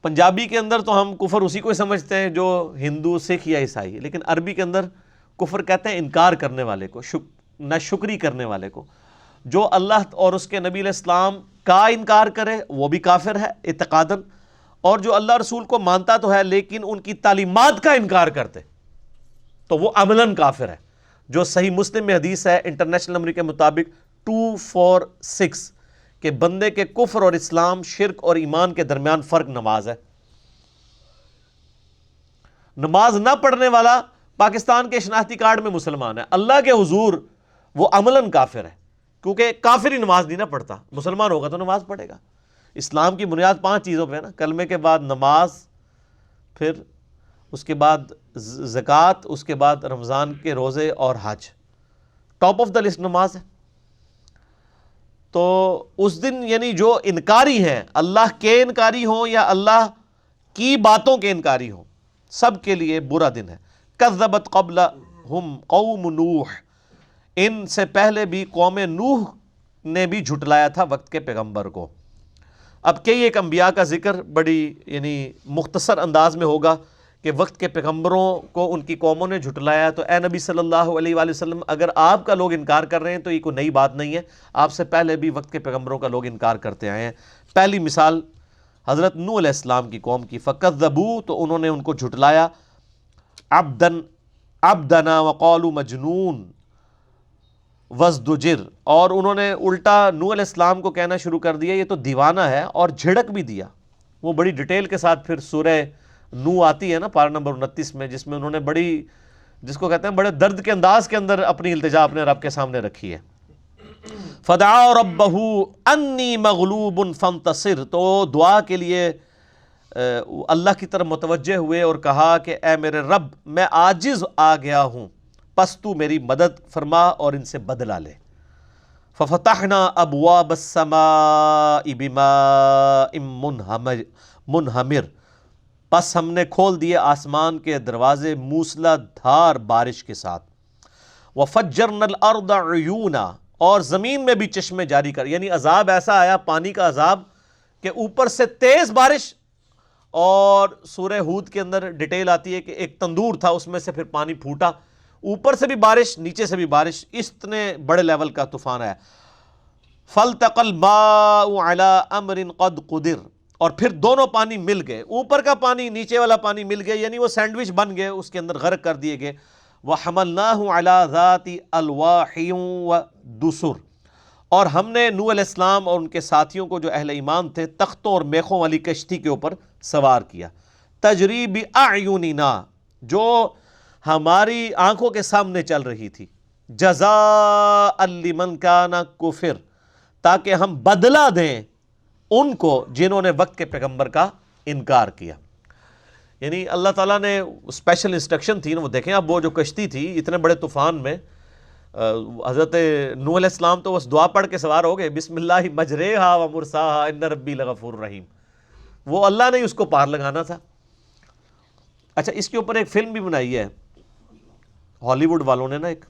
پنجابی کے اندر تو ہم کفر اسی کو ہی سمجھتے ہیں جو ہندو، سکھ یا عیسائی، لیکن عربی کے اندر کفر کہتے ہیں انکار کرنے والے کو، ناشکری کرنے والے کو۔ جو اللہ اور اس کے نبی علیہ السلام کا انکار کرے وہ بھی کافر ہے اعتقاداً، اور جو اللہ رسول کو مانتا تو ہے لیکن ان کی تعلیمات کا انکار کرتے تو وہ عملاً کافر ہے۔ جو صحیح مسلم میں حدیث ہے انٹرنیشنل نمبر کے مطابق 246 کہ بندے کے کفر اور اسلام، شرک اور ایمان کے درمیان فرق نماز ہے۔ نماز نہ پڑھنے والا پاکستان کے شناختی کارڈ میں مسلمان ہے، اللہ کے حضور وہ عملاً کافر ہے، کیونکہ کافر ہی نماز نہیں نہ پڑھتا، مسلمان ہوگا تو نماز پڑھے گا۔ اسلام کی بنیاد 5 چیزوں پہ ہے نا، کلمے کے بعد نماز، پھر اس کے بعد زکوٰۃ، اس کے بعد رمضان کے روزے اور حج۔ ٹاپ آف دا لسٹ نماز ہے۔ تو اس دن یعنی جو انکاری ہیں، اللہ کے انکاری ہوں یا اللہ کی باتوں کے انکاری ہوں، سب کے لیے برا دن ہے۔ کذبت قبلہم قوم نوح، ان سے پہلے بھی قوم نوح نے بھی جھٹلایا تھا وقت کے پیغمبر کو۔ اب کئی ایک انبیاء کا ذکر بڑی یعنی مختصر انداز میں ہوگا کہ وقت کے پیغمبروں کو ان کی قوموں نے جھٹلایا، تو اے نبی صلی اللہ علیہ وآلہ وسلم اگر آپ کا لوگ انکار کر رہے ہیں تو یہ کوئی نئی بات نہیں ہے، آپ سے پہلے بھی وقت کے پیغمبروں کا لوگ انکار کرتے آئے ہیں۔ پہلی مثال حضرت نوح علیہ السلام کی قوم کی، فکذبوا، تو انہوں نے ان کو جھٹلایا، عبدنا وقالوا مجنون وازدجر، اور انہوں نے الٹا نوح علیہ السلام کو کہنا شروع کر دیا یہ تو دیوانہ ہے، اور جھڑک بھی دیا۔ وہ بڑی ڈیٹیل کے ساتھ پھر سورہ نوح آتی ہے نا پارہ نمبر 29 میں، جس میں انہوں نے بڑی، جس کو کہتے ہیں بڑے درد کے انداز کے اندر اپنی التجا اپنے رب کے سامنے رکھی ہے۔ فدعا ربہ انی مغلوب فانتصر، تو دعا کے لیے اللہ کی طرف متوجہ ہوئے اور کہا کہ اے میرے رب میں عاجز آ گیا ہوں، پس تو میری مدد فرما اور ان سے بدلہ لے۔ ففتحنا ابواب السماء بماء منہمر، پس ہم نے کھول دیے آسمان کے دروازے موسلا دھار بارش کے ساتھ۔ وفجرنا الارض عیونا، اور زمین میں بھی چشمے جاری کر، یعنی عذاب ایسا آیا، پانی کا عذاب کہ اوپر سے تیز بارش، اور سورہ ہود کے اندر ڈیٹیل آتی ہے کہ ایک تندور تھا اس میں سے پھر پانی پھوٹا، اوپر سے بھی بارش نیچے سے بھی بارش، اتنے بڑے لیول کا طوفان آیا۔ فالتقى الماء على امر قد قدر، اور پھر دونوں پانی مل گئے، اوپر کا پانی نیچے والا پانی مل گئے، یعنی وہ سینڈوچ بن گئے، اس کے اندر غرق کر دیے گئے۔ وحملناه على ذات الواح ودسر، اور ہم نے نوح علیہ السلام اور ان کے ساتھیوں کو جو اہل ایمان تھے تختوں اور میخوں والی کشتی کے اوپر سوار کیا۔ تجری باعیننا، جو ہماری آنکھوں کے سامنے چل رہی تھی، جزاء لمن کان کفر، تاکہ ہم بدلہ دیں ان کو جنہوں نے وقت کے پیغمبر کا انکار کیا۔ یعنی اللہ تعالیٰ نے اسپیشل انسٹرکشن تھی نا، وہ دیکھیں اب وہ جو کشتی تھی اتنے بڑے طوفان میں، حضرت نوح علیہ السلام تو بس دعا پڑھ کے سوار ہو گئے، بسم اللہ مجریہا و مرساہا ان ربی لغفور رحیم، وہ اللہ نے اس کو پار لگانا تھا۔ اچھا، اس کے اوپر ایک فلم بھی بنائی ہے ہالی ووڈ والوں نے نا، ایک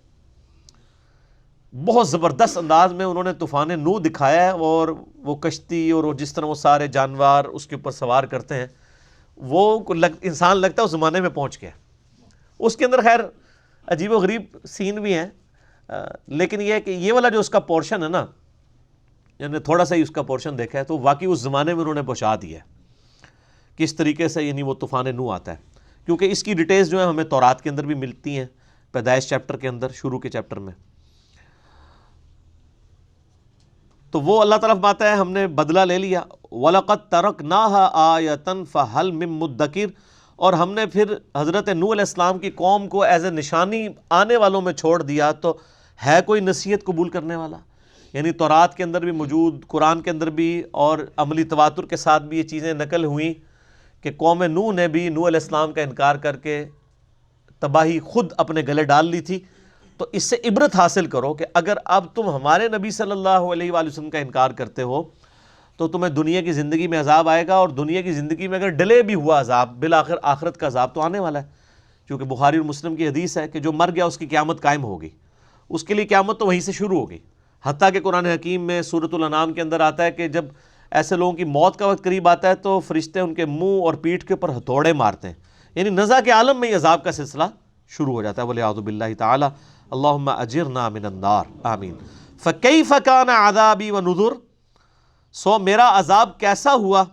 بہت زبردست انداز میں انہوں نے طوفان نوح دکھایا ہے، اور وہ کشتی اور وہ جس طرح وہ سارے جانور اس کے اوپر سوار کرتے ہیں، وہ انسان لگتا ہے اس زمانے میں پہنچ گیا۔ اس کے اندر خیر عجیب و غریب سین بھی ہیں، لیکن یہ ہے کہ یہ والا جو اس کا پورشن ہے نا، یعنی تھوڑا سا ہی اس کا پورشن دیکھا ہے تو واقعی اس زمانے میں انہوں نے پہنچا دیا ہے کس طریقے سے یعنی وہ طوفان نوح آتا ہے، کیونکہ اس کی ڈیٹیلز جو ہیں ہمیں تورات کے اندر بھی ملتی ہیں، پیدائش چیپٹر کے اندر، شروع کے چیپٹر میں۔ تو وہ اللہ تعالیٰ فرماتا ہے ہم نے بدلہ لے لیا۔ وَلَقَدْ تَرَكْنَاهَا آیَةً فَهَلْ مِن مُدَّکِرٍ، اور ہم نے پھر حضرت نوح علیہ السلام کی قوم کو ایز اے نشانی آنے والوں میں چھوڑ دیا، تو ہے کوئی نصیحت قبول کرنے والا؟ یعنی تورات کے اندر بھی موجود، قرآن کے اندر بھی، اور عملی تواتر کے ساتھ بھی یہ چیزیں نقل ہوئیں کہ قوم نوح نے بھی نوح علیہ السلام کا انکار کر کے تباہی خود اپنے گلے ڈال لی تھی۔ تو اس سے عبرت حاصل کرو کہ اگر اب تم ہمارے نبی صلی اللہ علیہ وآلہ وسلم کا انکار کرتے ہو تو تمہیں دنیا کی زندگی میں عذاب آئے گا، اور دنیا کی زندگی میں اگر ڈلے بھی ہوا عذاب، بالآخر آخرت کا عذاب تو آنے والا ہے، کیونکہ بخاری اور مسلم کی حدیث ہے کہ جو مر گیا اس کی قیامت قائم ہوگی، اس کے لیے قیامت تو وہیں سے شروع ہوگی۔ حتیٰ کہ قرآن حکیم میں سورۃ الانعام کے اندر آتا ہے کہ جب ایسے لوگوں کی موت کا وقت قریب آتا ہے تو فرشتے ان کے منہ اور پیٹھ کے اوپر ہتھوڑے مارتے ہیں، یعنی نزع کے عالم میں یہ عذاب کا سلسلہ شروع ہو جاتا ہے۔ وَلِعَوْذُ بِاللَّهِ تَعَالَى اللہم اجرنا من النار آمین۔ فَكَيْفَ كَانَ عَذَابِي وَنُذُرْ، سو میرا عذاب کیسا ہوا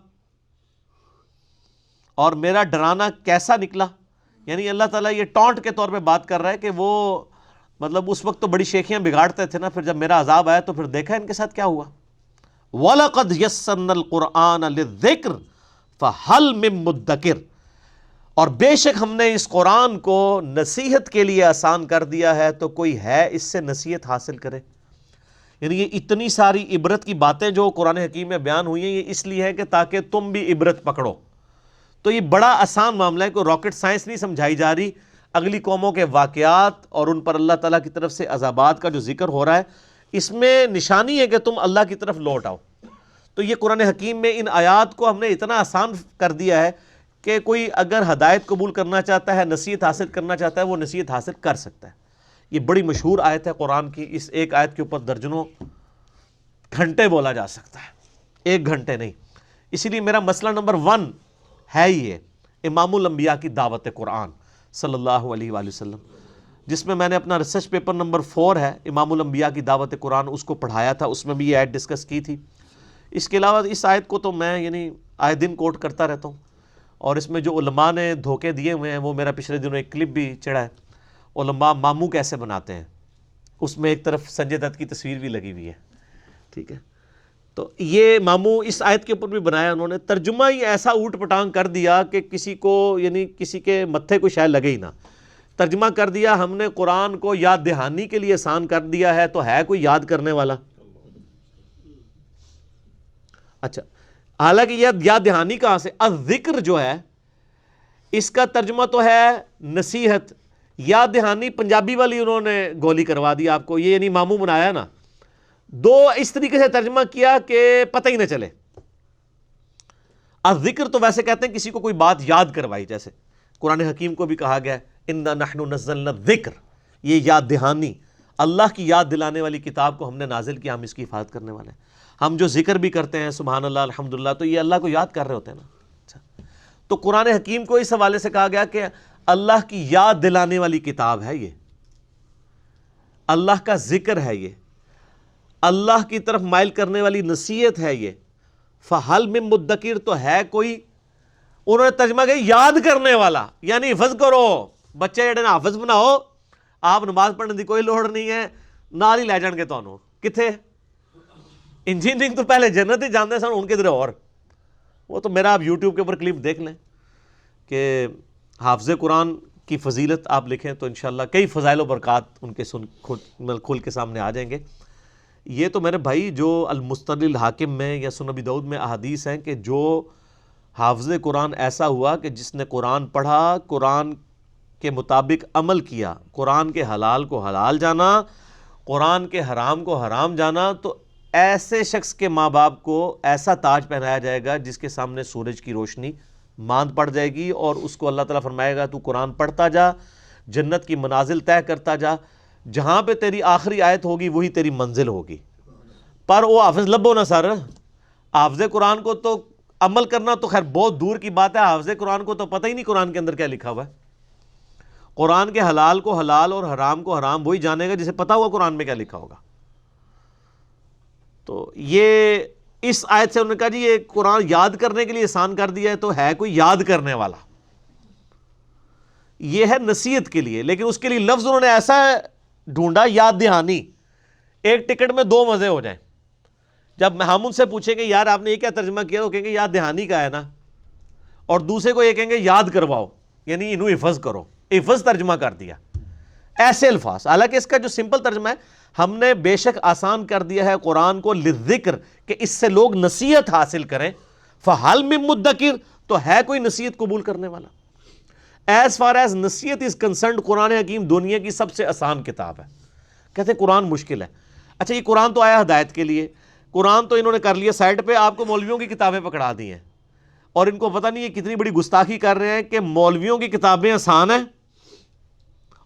اور میرا ڈرانا کیسا نکلا، یعنی اللہ تعالیٰ یہ ٹونٹ کے طور پہ بات کر رہا ہے کہ وہ مطلب اس وقت تو بڑی شیخیاں بگاڑتے تھے نا، پھر جب میرا عذاب آیا تو پھر دیکھا ان کے ساتھ کیا ہوا۔ وَلَقَدْ يَسَّرْنَا الْقُرْآنَ لِلذِّكْرِ فَهَلْ مِن مُدَّكِرٍ، اور بے شک ہم نے اس قرآن کو نصیحت کے لیے آسان کر دیا ہے، تو کوئی ہے اس سے نصیحت حاصل کرے۔ یعنی یہ اتنی ساری عبرت کی باتیں جو قرآن حکیم میں بیان ہوئی ہیں، یہ اس لیے ہے کہ تاکہ تم بھی عبرت پکڑو۔ تو یہ بڑا آسان معاملہ ہے، کوئی راکٹ سائنس نہیں سمجھائی جا رہی، اگلی قوموں کے واقعات اور ان پر اللہ تعالیٰ کی طرف سے عذابات کا جو ذکر ہو رہا ہے، اس میں نشانی ہے کہ تم اللہ کی طرف لوٹ آؤ۔ تو یہ قرآن حکیم میں ان آیات کو ہم نے اتنا آسان کر دیا ہے کہ کوئی اگر ہدایت قبول کرنا چاہتا ہے، نصیحت حاصل کرنا چاہتا ہے، وہ نصیحت حاصل کر سکتا ہے۔ یہ بڑی مشہور آیت ہے قرآن کی، اس ایک آیت کے اوپر درجنوں گھنٹے بولا جا سکتا ہے، ایک گھنٹے نہیں۔ اسی لیے میرا مسئلہ نمبر 1 ہے یہ امام الانبیاء کی دعوت قرآن صلی اللہ علیہ وآلہ وسلم، جس میں نے اپنا ریسرچ پیپر نمبر 4 ہے امام الانبیاء کی دعوت قرآن، اس کو پڑھایا تھا، اس میں بھی یہ آیت ڈسکس کی تھی۔ اس کے علاوہ اس آیت کو تو میں آئے دن کوٹ کرتا رہتا ہوں، اور اس میں جو علماء نے دھوکے دیے ہوئے ہیں وہ میرا پچھلے دنوں ایک کلپ بھی چڑھا ہے، علماء ماموں کیسے بناتے ہیں، اس میں ایک طرف سنجے دت کی تصویر بھی لگی ہوئی ہے، ٹھیک ہے۔ تو یہ ماموں اس آیت کے اوپر بھی بنایا، انہوں نے ترجمہ ہی ایسا اوٹ پٹانگ کر دیا کہ کسی کو کسی کے متھے کو شاید لگے ہی نہ۔ ترجمہ کر دیا ہم نے قرآن کو یاد دہانی کے لیے آسان کر دیا ہے، تو ہے کوئی یاد کرنے والا؟ اچھا، حالانکہ یہ یاد دہانی کہاں سے؟ الذکر جو ہے اس کا ترجمہ تو ہے نصیحت، یاد دہانی پنجابی والی انہوں نے گولی کروا دی آپ کو، یہ ماموں بنایا نا، دو اس طریقے سے ترجمہ کیا کہ پتہ ہی نہ چلے۔ الذکر تو ویسے کہتے ہیں کسی کو کوئی بات یاد کروائی، جیسے قرآن حکیم کو بھی کہا گیا اِنَّا نَحْنُ نَزَّلْنَا الذِّکْرَ، یہ یاد دہانی، اللہ کی یاد دلانے والی کتاب کو ہم نے نازل کیا، ہم اس کی حفاظت کرنے والے ہیں۔ ہم جو ذکر بھی کرتے ہیں سبحان اللہ الحمدللہ، تو یہ اللہ کو یاد کر رہے ہوتے ہیں نا۔ اچھا، تو قرآن حکیم کو اس حوالے سے کہا گیا کہ اللہ کی یاد دلانے والی کتاب ہے، یہ اللہ کا ذکر ہے، یہ اللہ کی طرف مائل کرنے والی نصیحت ہے، یہ فَهَلْ مِن مُدَّكِرٍ، تو ہے کوئی، انہوں نے ترجمہ کیا یاد کرنے والا، یعنی حفظ کرو، بچے جڑے نا حافظ بناؤ، آپ نماز پڑھنے دی کوئی لوڑ نہیں ہے، نال ہی لے جان گے تانوں کتھے، انجینئرنگ تو پہلے جنت ہی جاندے سن، ان کے ادھر اور، وہ تو میرا آپ یوٹیوب کے اوپر کلپ دیکھ لیں کہ حافظ قرآن کی فضیلت آپ لکھیں تو انشاءاللہ کئی فضائل و برکات ان کے کھل کے سامنے آ جائیں گے۔ یہ تو میرے بھائی جو المستدرک الحاکم میں یا سنن ابی داؤد میں احادیث ہیں کہ جو حافظ قرآن ایسا ہوا کہ جس نے قرآن پڑھا، قرآن کے مطابق عمل کیا، قرآن کے حلال کو حلال جانا، قرآن کے حرام کو حرام جانا، تو ایسے شخص کے ماں باپ کو ایسا تاج پہنایا جائے گا جس کے سامنے سورج کی روشنی ماند پڑ جائے گی، اور اس کو اللہ تعالیٰ فرمائے گا تو قرآن پڑھتا جا، جنت کی منازل طے کرتا جا، جہاں پہ تیری آخری آیت ہوگی وہی تیری منزل ہوگی۔ پر وہ حافظ لبو نا سر، حافظ قرآن کو تو عمل کرنا تو خیر بہت دور کی بات ہے، حافظ قرآن کو تو پتہ ہی نہیں قرآن کے اندر کیا لکھا ہوا ہے۔ قرآن کے حلال کو حلال اور حرام کو حرام وہی جانے گا جسے پتہ ہوا قرآن میں کیا لکھا ہوگا۔ تو یہ اس آیت سے انہوں نے کہا جی یہ قرآن یاد کرنے کے لیے آسان کر دیا ہے، تو ہے کوئی یاد کرنے والا؟ یہ ہے نصیحت کے لیے، لیکن اس کے لیے لفظ انہوں نے ایسا ڈھونڈا یاد دہانی، ایک ٹکٹ میں 2 مزے ہو جائیں۔ جب ہم ان سے پوچھیں گے یار آپ نے یہ کیا ترجمہ کیا، وہ کہیں گے یاد دہانی کا ہے نا، اور دوسرے کو یہ کہیں گے یاد کرواؤ، یعنی انہوں حفظ کرو، حفظ ترجمہ کر دیا، ایسے الفاظ۔ حالانکہ اس کا جو سمپل ترجمہ ہے، ہم نے بے شک آسان کر دیا ہے قرآن کو للذکر، کہ اس سے لوگ نصیحت حاصل کریں، فَهَلْ مِن مُدَّكِرٍ، تو ہے کوئی نصیحت قبول کرنے والا؟ ایز فار ایز نصیحت از کنسرنڈ قرآن حکیم دنیا کی سب سے آسان کتاب ہے. کہتے ہیں قرآن مشکل ہے. اچھا یہ قرآن تو آیا ہدایت کے لیے, قرآن تو انہوں نے کر لیا سائڈ پہ, آپ کو مولویوں کی کتابیں پکڑا دی ہیں, اور ان کو پتہ نہیں ہے کتنی بڑی گستاخی کر رہے ہیں کہ مولویوں کی کتابیں آسان ہیں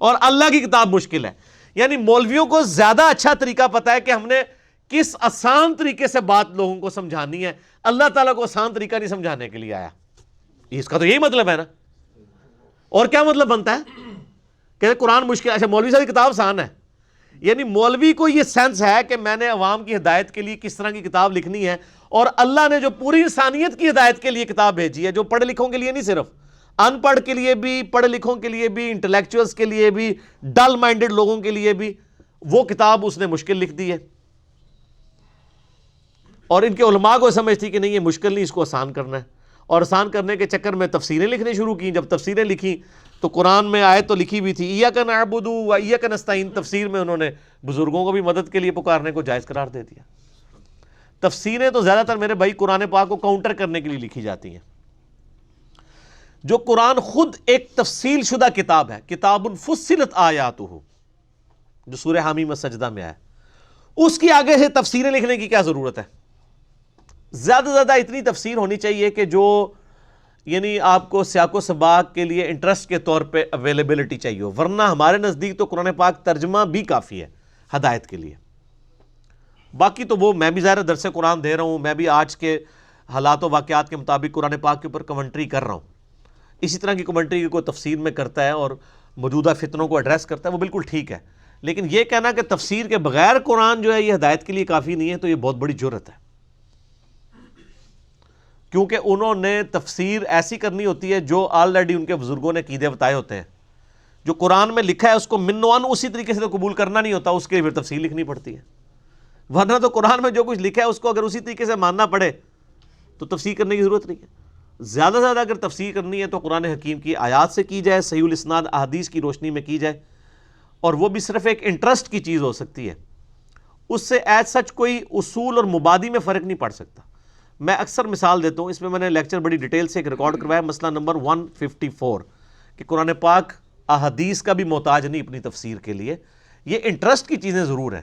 اور اللہ کی کتاب مشکل ہے. یعنی مولویوں کو زیادہ اچھا طریقہ پتہ ہے کہ ہم نے کس آسان طریقے سے بات لوگوں کو سمجھانی ہے, اللہ تعالیٰ کو آسان طریقہ نہیں سمجھانے کے لیے آیا. اس کا تو یہی مطلب ہے نا, اور کیا مطلب بنتا ہے کہ قرآن مشکل. اچھا مولوی صاحب کی کتاب آسان ہے, یعنی مولوی کو یہ سینس ہے کہ میں نے عوام کی ہدایت کے لیے کس طرح کی کتاب لکھنی ہے, اور اللہ نے جو پوری انسانیت کی ہدایت کے لیے کتاب بھیجی ہے, جو پڑھے لکھوں کے لیے نہیں, صرف ان پڑھ کے لیے بھی, پڑھے لکھوں کے لیے بھی, انٹلیکچوئلس کے لیے بھی, ڈل مائنڈڈ لوگوں کے لیے بھی, وہ کتاب اس نے مشکل لکھ دی ہے. اور ان کے علماء کو سمجھ تھی کہ نہیں یہ مشکل نہیں, اس کو آسان کرنا ہے, اور آسان کرنے کے چکر میں تفسیریں لکھنے شروع کی. جب تفسیریں لکھی تو قرآن میں آیت تو لکھی ہوئی تھی ایاک نعبد و ایاک نستعین, تفسیر میں انہوں نے بزرگوں کو بھی مدد کے لیے پکارنے کو جائز قرار دے دیا. تفسیریں تو زیادہ تر میرے بھائی قرآن پاک کو کاؤنٹر کرنے کے لیے لکھی جاتی ہیں. جو قرآن خود ایک تفصیل شدہ کتاب ہے, کتاب فصلت آیاتہ, جو سورہ حامیم السجدہ میں آیا, اس کی آگے سے تفسیریں لکھنے کی کیا ضرورت ہے؟ زیادہ سے زیادہ اتنی تفسیر ہونی چاہیے کہ جو یعنی آپ کو سیاق و سباق کے لیے انٹرسٹ کے طور پہ اویلیبلٹی چاہیے ہو, ورنہ ہمارے نزدیک تو قرآن پاک ترجمہ بھی کافی ہے ہدایت کے لیے. باقی تو وہ میں بھی ظاہر درس قرآن دے رہا ہوں, میں بھی آج کے حالات و واقعات کے مطابق قرآن پاک کے اوپر کمنٹری کر رہا ہوں. اسی طرح کی کمنٹری کی کوئی تفسیر میں کرتا ہے اور موجودہ فتنوں کو ایڈریس کرتا ہے, وہ بالکل ٹھیک ہے. لیکن یہ کہنا کہ تفسیر کے بغیر قرآن جو ہے یہ ہدایت کے لیے کافی نہیں ہے, تو یہ بہت بڑی جرت ہے. کیونکہ انہوں نے تفسیر ایسی کرنی ہوتی ہے جو آلریڈی ان کے بزرگوں نے عقیدے بتائے ہوتے ہیں. جو قرآن میں لکھا ہے اس کو من و عن اسی طریقے سے تو قبول کرنا نہیں ہوتا, اس کے لیے پھر تفسیر لکھنی پڑتی ہے. ورنہ تو قرآن میں جو کچھ لکھا ہے اس کو اگر اسی طریقے سے ماننا پڑے تو تفسیر کرنے کی ضرورت نہیں ہے. زیادہ سے زیادہ اگر تفسیر کرنی ہے تو قرآن حکیم کی آیات سے کی جائے, صحیح الاسناد احادیث کی روشنی میں کی جائے, اور وہ بھی صرف ایک انٹرسٹ کی چیز ہو سکتی ہے. اس سے ایز سچ کوئی اصول اور مبادی میں فرق نہیں پڑ سکتا. میں اکثر مثال دیتا ہوں, اس میں نے لیکچر بڑی ڈیٹیل سے ایک ریکارڈ کروایا, مسئلہ نمبر 154, کہ قرآن پاک احادیث کا بھی محتاج نہیں اپنی تفسیر کے لیے. یہ انٹرسٹ کی چیزیں ضرور ہیں.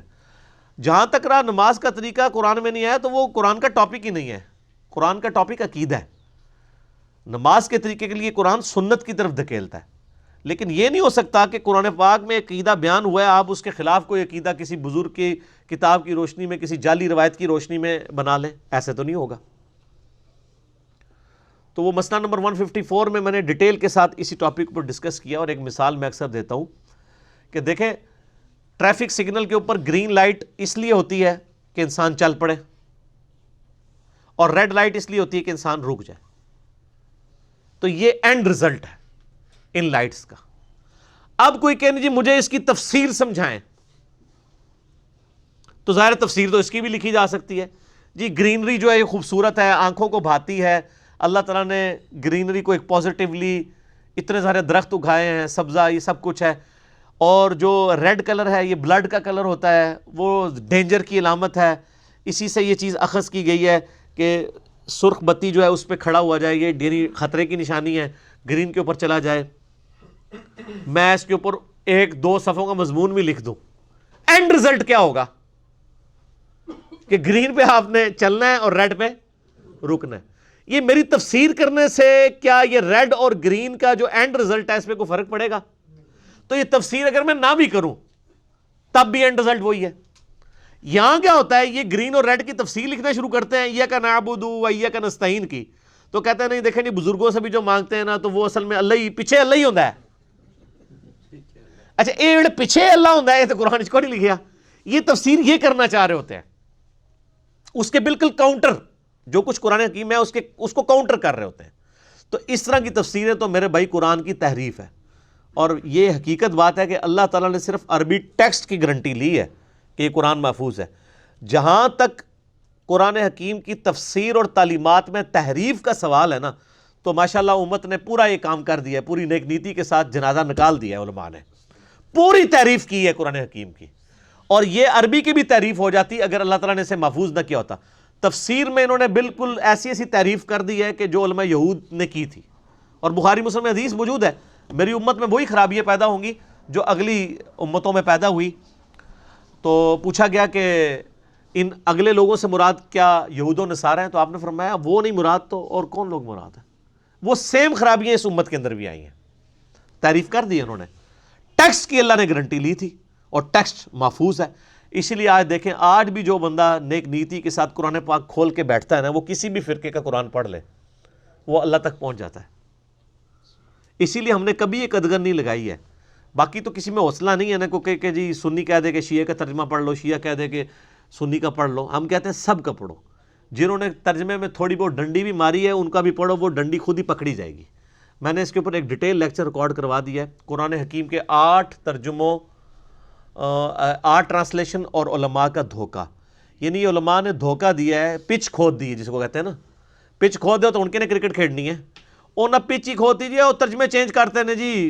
جہاں تک رہا نماز کا طریقہ قرآن میں نہیں آیا, تو وہ قرآن کا ٹاپک ہی نہیں ہے. قرآن کا ٹاپک عقیدہ ہے. نماز کے طریقے کے لیے قرآن سنت کی طرف دھکیلتا ہے. لیکن یہ نہیں ہو سکتا کہ قرآن پاک میں عقیدہ بیان ہوا ہے, آپ اس کے خلاف کوئی عقیدہ کسی بزرگ کی کتاب کی روشنی میں, کسی جعلی روایت کی روشنی میں بنا لیں. ایسے تو نہیں ہوگا. تو وہ مسئلہ نمبر 154 میں نے ڈیٹیل کے ساتھ اسی ٹاپک پر ڈسکس کیا, اور ایک مثال میں اکثر دیتا ہوں کہ دیکھیں ٹریفک سگنل کے اوپر گرین لائٹ اس لیے ہوتی ہے کہ انسان چل پڑے, اور ریڈ لائٹ اس لیے ہوتی ہے کہ انسان رک جائے. تو یہ اینڈ رزلٹ ہے ان لائٹس کا. اب کوئی کہنے جی مجھے اس کی تفسیر سمجھائیں, تو ظاہر تفسیر تو اس کی بھی لکھی جا سکتی ہے. جی گرینری جو ہے یہ خوبصورت ہے, آنکھوں کو بھاتی ہے, اللہ تعالیٰ نے گرینری کو ایک پازیٹیولی, اتنے سارے درخت اگائے ہیں, سبزہ, یہ سب کچھ ہے. اور جو ریڈ کلر ہے یہ بلڈ کا کلر ہوتا ہے, وہ ڈینجر کی علامت ہے. اسی سے یہ چیز اخذ کی گئی ہے کہ سرخ بتی جو ہے اس پہ کھڑا ہوا جائے, یہ ڈیری خطرے کی نشانی ہے, گرین کے اوپر چلا جائے. میں اس کے اوپر 1-2 صفحوں کا مضمون بھی لکھ دوں, اینڈ رزلٹ کیا ہوگا کہ گرین پہ آپ نے چلنا ہے اور ریڈ پہ رکنا ہے. یہ میری تفسیر کرنے سے کیا یہ ریڈ اور گرین کا جو اینڈ رزلٹ ہے اس پہ کوئی فرق پڑے گا؟ تو یہ تفسیر اگر میں نہ بھی کروں تب بھی اینڈ رزلٹ وہی ہے. یہاں کیا ہوتا ہے, یہ گرین اور ریڈ کی تفسیر لکھنا شروع کرتے ہیں ایاک نعبد و ایاک نستعین کی, تو کہتے ہیں نہیں دیکھیں نہیں بزرگوں سے بھی جو مانگتے ہیں نا تو وہ اصل میں اللہ ہی پیچھے اللہ ہی ہوتا ہے. اچھا ایڑ پیچھے اللہ ہوتا ہے, یہ تو قرآن اس کو نہیں لکھیا. یہ تفسیر یہ کرنا چاہ رہے ہوتے ہیں, اس کے بالکل کاؤنٹر جو کچھ قرآن حکیم ہے اس کو کاؤنٹر کر رہے ہوتے ہیں. تو اس طرح کی تفسیریں تو میرے بھائی قرآن کی تحریف ہے. اور یہ حقیقت بات ہے کہ اللہ تعالیٰ نے صرف عربی ٹیکسٹ کی گارنٹی لی ہے کہ یہ قرآن محفوظ ہے. جہاں تک قرآن حکیم کی تفسیر اور تعلیمات میں تحریف کا سوال ہے نا, تو ماشاءاللہ امت نے پورا یہ کام کر دیا ہے, پوری نیک نیتی کے ساتھ جنازہ نکال دیا ہے. علماء نے پوری تعریف کی ہے قرآن حکیم کی, اور یہ عربی کی بھی تعریف ہو جاتی اگر اللہ تعالیٰ نے اسے محفوظ نہ کیا ہوتا. تفسیر میں انہوں نے بالکل ایسی تعریف کر دی ہے کہ جو علماء یہود نے کی تھی. اور بخاری مسلم میں حدیث موجود ہے, میری امت میں وہی خرابیاں پیدا ہوں گی جو اگلی امتوں میں پیدا ہوئی۔ تو پوچھا گیا کہ ان اگلے لوگوں سے مراد کیا یہود و نصارہ ہیں؟ تو آپ نے فرمایا وہ نہیں مراد تو اور کون لوگ مراد ہیں؟ وہ سیم خرابیاں اس امت کے اندر بھی آئی ہیں، تعریف کر دی انہوں نے۔ ٹیکسٹ کی اللہ نے گارنٹی لی تھی اور ٹیکسٹ محفوظ ہے، اسی لیے آج دیکھیں آج بھی جو بندہ نیک نیتی کے ساتھ قرآن پاک کھول کے بیٹھتا ہے نا، وہ کسی بھی فرقے کا قرآن پڑھ لے وہ اللہ تک پہنچ جاتا ہے۔ اسی لیے ہم نے کبھی ایک ادگن نہیں لگائی ہے، باقی تو کسی میں حوصلہ نہیں ہے نا کہ جی سنی کہہ دے کہ شیعہ کا ترجمہ پڑھ لو، شیعہ کہہ دے کہ سنی کا پڑھ لو۔ ہم کہتے ہیں سب کا پڑھو، جنہوں نے ترجمے میں تھوڑی بہت ڈنڈی بھی ماری ہے ان کا بھی پڑھو، وہ ڈنڈی خود ہی پکڑی جائے گی۔ میں نے اس کے اوپر ایک ڈیٹیل لیکچر ریکارڈ کروا دیا ہے، قرآن حکیم کے 8 ترجموں، 8 ٹرانسلیشن اور علماء کا دھوکہ، یعنی علماء نے دھوکہ دیا ہے، پچ کھود دی ہے جس کو کہتے ہیں نا، پچ کھود دو تو ان کے نے کرکٹ کھیلنی ہے، اور نہ پچ ہی کھود دیجیے اور ترجمے چینج کرتے ہیں جی،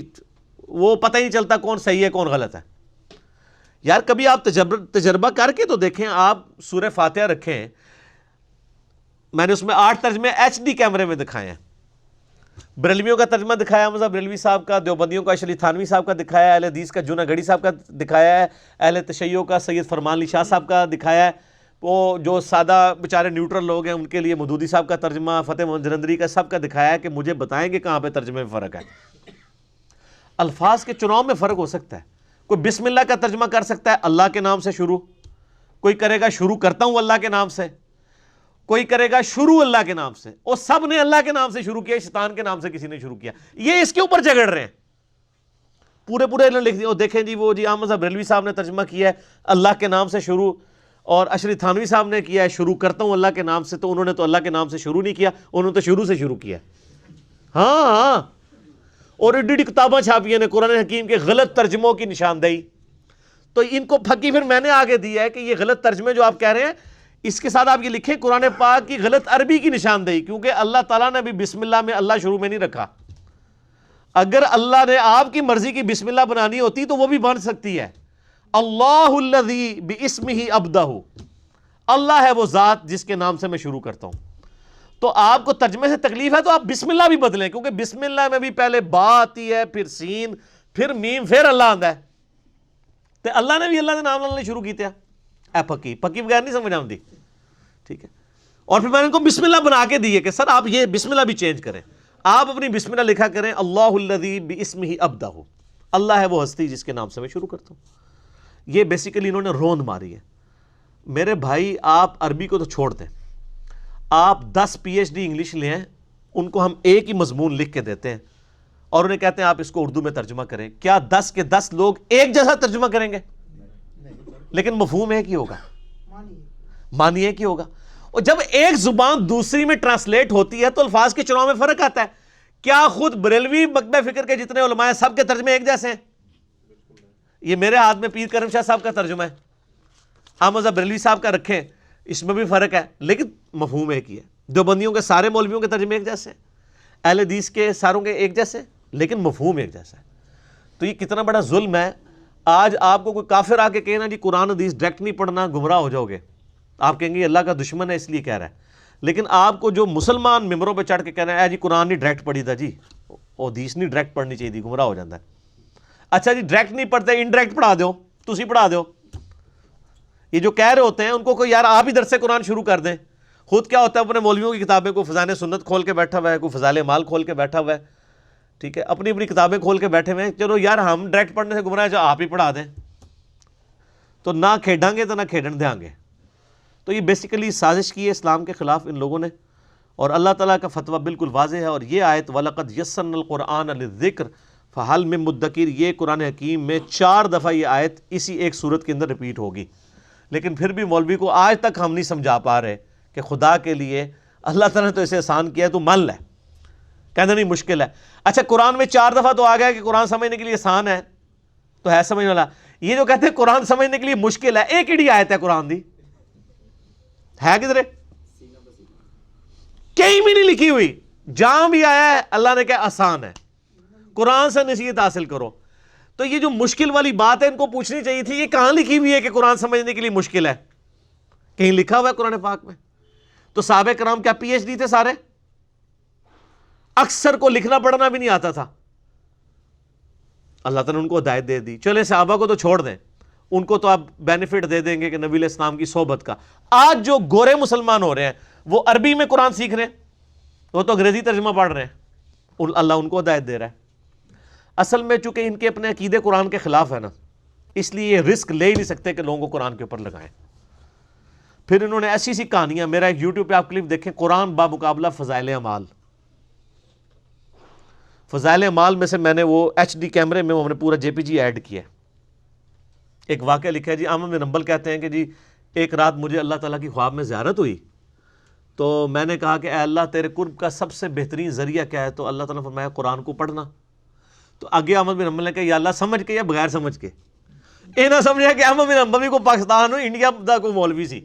وہ پتہ ہی نہیں چلتا کون صحیح ہے کون غلط ہے۔ یار کبھی آپ تجربہ کر کے تو دیکھیں، آپ سورہ فاتحہ رکھیں، میں نے اس میں 8 ترجمے HD کیمرے میں دکھائے ہیں، بریلویوں کا ترجمہ دکھایا مرزا بریلوی صاحب کا، دیوبندیوں کا اشرف تھانوی صاحب کا دکھایا ہے، اہل حدیث کا جونہ گڑھی صاحب کا دکھایا ہے، اہل تشیع کا سید فرمان علی شاہ صاحب کا دکھایا ہے، وہ جو سادہ بیچارے نیوٹرل لوگ ہیں ان کے لیے مودودی صاحب کا ترجمہ، فتح محمد جلندری کا، سب کا دکھایا ہے کہ مجھے بتائیں گے کہاں پہ ترجمے میں فرق ہے۔ الفاظ کے چناؤ میں فرق ہو سکتا ہے، کوئی بسم اللہ کا ترجمہ کر سکتا ہے اللہ کے نام سے شروع، کوئی کرے گا شروع کرتا ہوں اللہ کے نام سے، کوئی کرے گا شروع اللہ کے نام سے، اور سب نے اللہ کے نام سے شروع کیا، شیطان کے نام سے کسی نے شروع کیا، یہ اس کے اوپر جھگڑ رہے ہیں، پورے لکھ دیا۔ اور دیکھیں جی وہ جی احمد صاحب بریلوی صاحب نے ترجمہ کیا ہے اللہ کے نام سے شروع، اور اشرف تھانوی صاحب نے کیا ہے شروع کرتا ہوں اللہ کے نام سے، تو انہوں نے تو اللہ کے نام سے شروع نہیں کیا، انہوں نے تو شروع سے شروع کیا۔ ہاں، اور ایڈی کتابیں چھاپی نے قرآن حکیم کے غلط ترجموں کی نشاندہی، تو ان کو پھکی پھر میں نے آگے دیا ہے کہ یہ غلط ترجمے جو آپ کہہ رہے ہیں، اس کے ساتھ آپ یہ لکھیں قرآن پاک کی غلط عربی کی نشاندہی، کیونکہ اللہ تعالیٰ نے بھی بسم اللہ میں اللہ شروع میں نہیں رکھا۔ اگر اللہ نے آپ کی مرضی کی بسم اللہ بنانی ہوتی تو وہ بھی بن سکتی ہے۔ اللہ الذی باسمہ ابدہ، اللہ ہے وہ ذات جس کے نام سے میں شروع کرتا ہوں۔ تو آپ کو ترجمے سے تکلیف ہے تو آپ بسم اللہ بھی بدلیں، کیونکہ بسم اللہ میں بھی پہلے با آتی ہے، پھر سین، پھر میم، پھر اللہ آتا ہے، تو اللہ نے بھی اللہ کے نام لینے شروع کیتے ہیں۔ اے پکی بغیر نہیں سمجھ آتی، ٹھیک ہے۔ اور پھر میں نے ان کو بسم اللہ بنا کے دیے کہ سر آپ یہ بسم اللہ بھی چینج کریں، آپ اپنی بسم اللہ لکھا کریں اللہ الذی باسمہ ابدہ، اللہ ہے وہ ہستی جس کے نام سے میں شروع کرتا ہوں۔ یہ بیسیکلی انہوں نے روند ماری ہے۔ میرے بھائی آپ عربی کو تو چھوڑ دیں، آپ 10 PhD انگلش لے ہیں، ان کو ہم ایک ہی مضمون لکھ کے دیتے ہیں اور انہیں کہتے ہیں آپ اس کو اردو میں ترجمہ کریں، کیا 10 کے 10 لوگ ایک جیسا ترجمہ کریں گے؟ لیکن مفہوم ایک ہی ہوگا، معنی ایک ہی ہوگا۔ اور جب ایک زبان دوسری میں ٹرانسلیٹ ہوتی ہے تو الفاظ کے چناؤ میں فرق آتا ہے۔ کیا خود بریلوی مکتبہ فکر کے جتنے علماء ہیں سب کے ترجمے ایک جیسے ہیں؟ یہ میرے ہاتھ میں پیر کرم شاہ صاحب کا ترجمہ ہے، احمد صاحب بریلوی صاحب کا رکھیں، اس میں بھی فرق ہے لیکن مفہوم ایک ہی ہے۔ دیوبندیوں کے سارے مولویوں کے ترجمے ایک جیسے ہیں، اہل حدیث کے ساروں کے ایک جیسے، لیکن مفہوم ایک جیسا ہے۔ تو یہ کتنا بڑا ظلم ہے۔ آج آپ کو کوئی کافر آ کے کہنا جی قرآن حدیث ڈائریکٹ نہیں پڑھنا، گمراہ ہو جاؤ گے، آپ کہیں گے اللہ کا دشمن ہے اس لیے کہہ رہا ہے۔ لیکن آپ کو جو مسلمان ممبروں پہ چڑھ کے کہنا ہے جی قرآن نہیں ڈائریکٹ پڑھی تھا جی، وہ حدیث نہیں ڈائریکٹ پڑھنی چاہیے تھی، گمراہ ہو جاتا ہے۔ اچھا جی ڈائریکٹ نہیں پڑھتے، انڈائریکٹ پڑھا دو، تسی پڑھا دو۔ یہ جو کہہ رہے ہوتے ہیں ان کو کوئی یار آپ ہی درس قرآن شروع کر دیں۔ خود کیا ہوتا ہے اپنے مولویوں کی کتابیں، کوئی فضائل سنت کھول کے بیٹھا ہوا ہے، کوئی فضائل اعمال کھول کے بیٹھا ہوا ہے، ٹھیک ہے، اپنی اپنی کتابیں کھول کے بیٹھے ہوئے ہیں، چلو یار ہم ڈائریکٹ پڑھنے سے گمراہ ہیں، جو آپ ہی پڑھا دیں، تو نہ کھیڈاں گے تو نہ کھیڈن دیں گے۔ تو یہ بیسیکلی سازش کی ہے اسلام کے خلاف ان لوگوں نے، اور اللہ تعالیٰ کا فتویٰ بالکل واضح ہے۔ اور یہ آیت وَلَقَدْ يَسَّرْنَا الْقُرْآنَ لِلذِّكْرِ فَهَلْ مِن مُدَّكِرٍ، یہ قرآن حکیم میں 4 دفعہ یہ آیت اسی ایک صورت کے اندر ریپیٹ ہوگی، لیکن پھر بھی مولوی کو آج تک ہم نہیں سمجھا پا رہے کہ خدا کے لیے اللہ تعالیٰ نے تو اسے آسان کیا ہے، تو مان لے، کہنا نہیں مشکل ہے۔ اچھا قرآن میں 4 دفعہ تو آ گیا کہ قرآن سمجھنے کے لیے آسان ہے، تو ہے سمجھنے والا۔ یہ جو کہتے ہیں قرآن سمجھنے کے لیے مشکل ہے، ایک ایڈی آیت ہے قرآن دی، ہے کدھر؟ کہیں بھی نہیں لکھی ہوئی، جہاں بھی آیا ہے اللہ نے کہا آسان ہے، قرآن سے نصیحت حاصل کرو۔ تو یہ جو مشکل والی بات ہے ان کو پوچھنی چاہیے تھی، یہ کہاں لکھی ہوئی ہے کہ قرآن سمجھنے کے لیے مشکل ہے؟ کہیں لکھا ہوا ہے قرآن پاک میں؟ تو صحابہ کرام کیا PhD تھے سارے؟ اکثر کو لکھنا پڑھنا بھی نہیں آتا تھا، اللہ تعالیٰ نے ان کو ہدایت دے دی. چلے صحابہ کو تو چھوڑ دیں, ان کو تو آپ بینیفٹ دے دیں گے کہ نبی علیہ السلام کی صحبت کا. آج جو گورے مسلمان ہو رہے ہیں وہ عربی میں قرآن سیکھ رہے ہیں, وہ تو انگریزی ترجمہ پڑھ رہے ہیں, اللہ ان کو ہدایت دے رہا ہے. اصل میں چونکہ ان کے اپنے عقیدے قرآن کے خلاف ہے نا, اس لیے یہ رسک لے ہی نہیں سکتے کہ لوگوں کو قرآن کے اوپر لگائیں. پھر انہوں نے ایسی سی کہانیاں, میرا ایک یوٹیوب پہ آپ کلپ دیکھیں, قرآن بامقابلہ فضائل اعمال. فضائل اعمال میں سے میں نے وہ ایچ ڈی کیمرے میں ہم نے پورا جے پی جی ایڈ کیا ہے. ایک واقعہ لکھا ہے جی, احمد بن حنبل کہتے ہیں کہ جی ایک رات مجھے اللہ تعالیٰ کی خواب میں زیارت ہوئی, تو میں نے کہا کہ اے اللہ تیرے قرب کا سب سے بہترین ذریعہ کیا ہے؟ تو اللہ تعالیٰ نے فرمایا قرآن کو پڑھنا. تو آگے احمد بن حنبل نے کہا یا اللہ سمجھ کے یا بغیر سمجھ کے؟ یہ نہ سمجھا کہ احمد بن حنبل کو پاکستان انڈیا دا کوئی مولوی سی,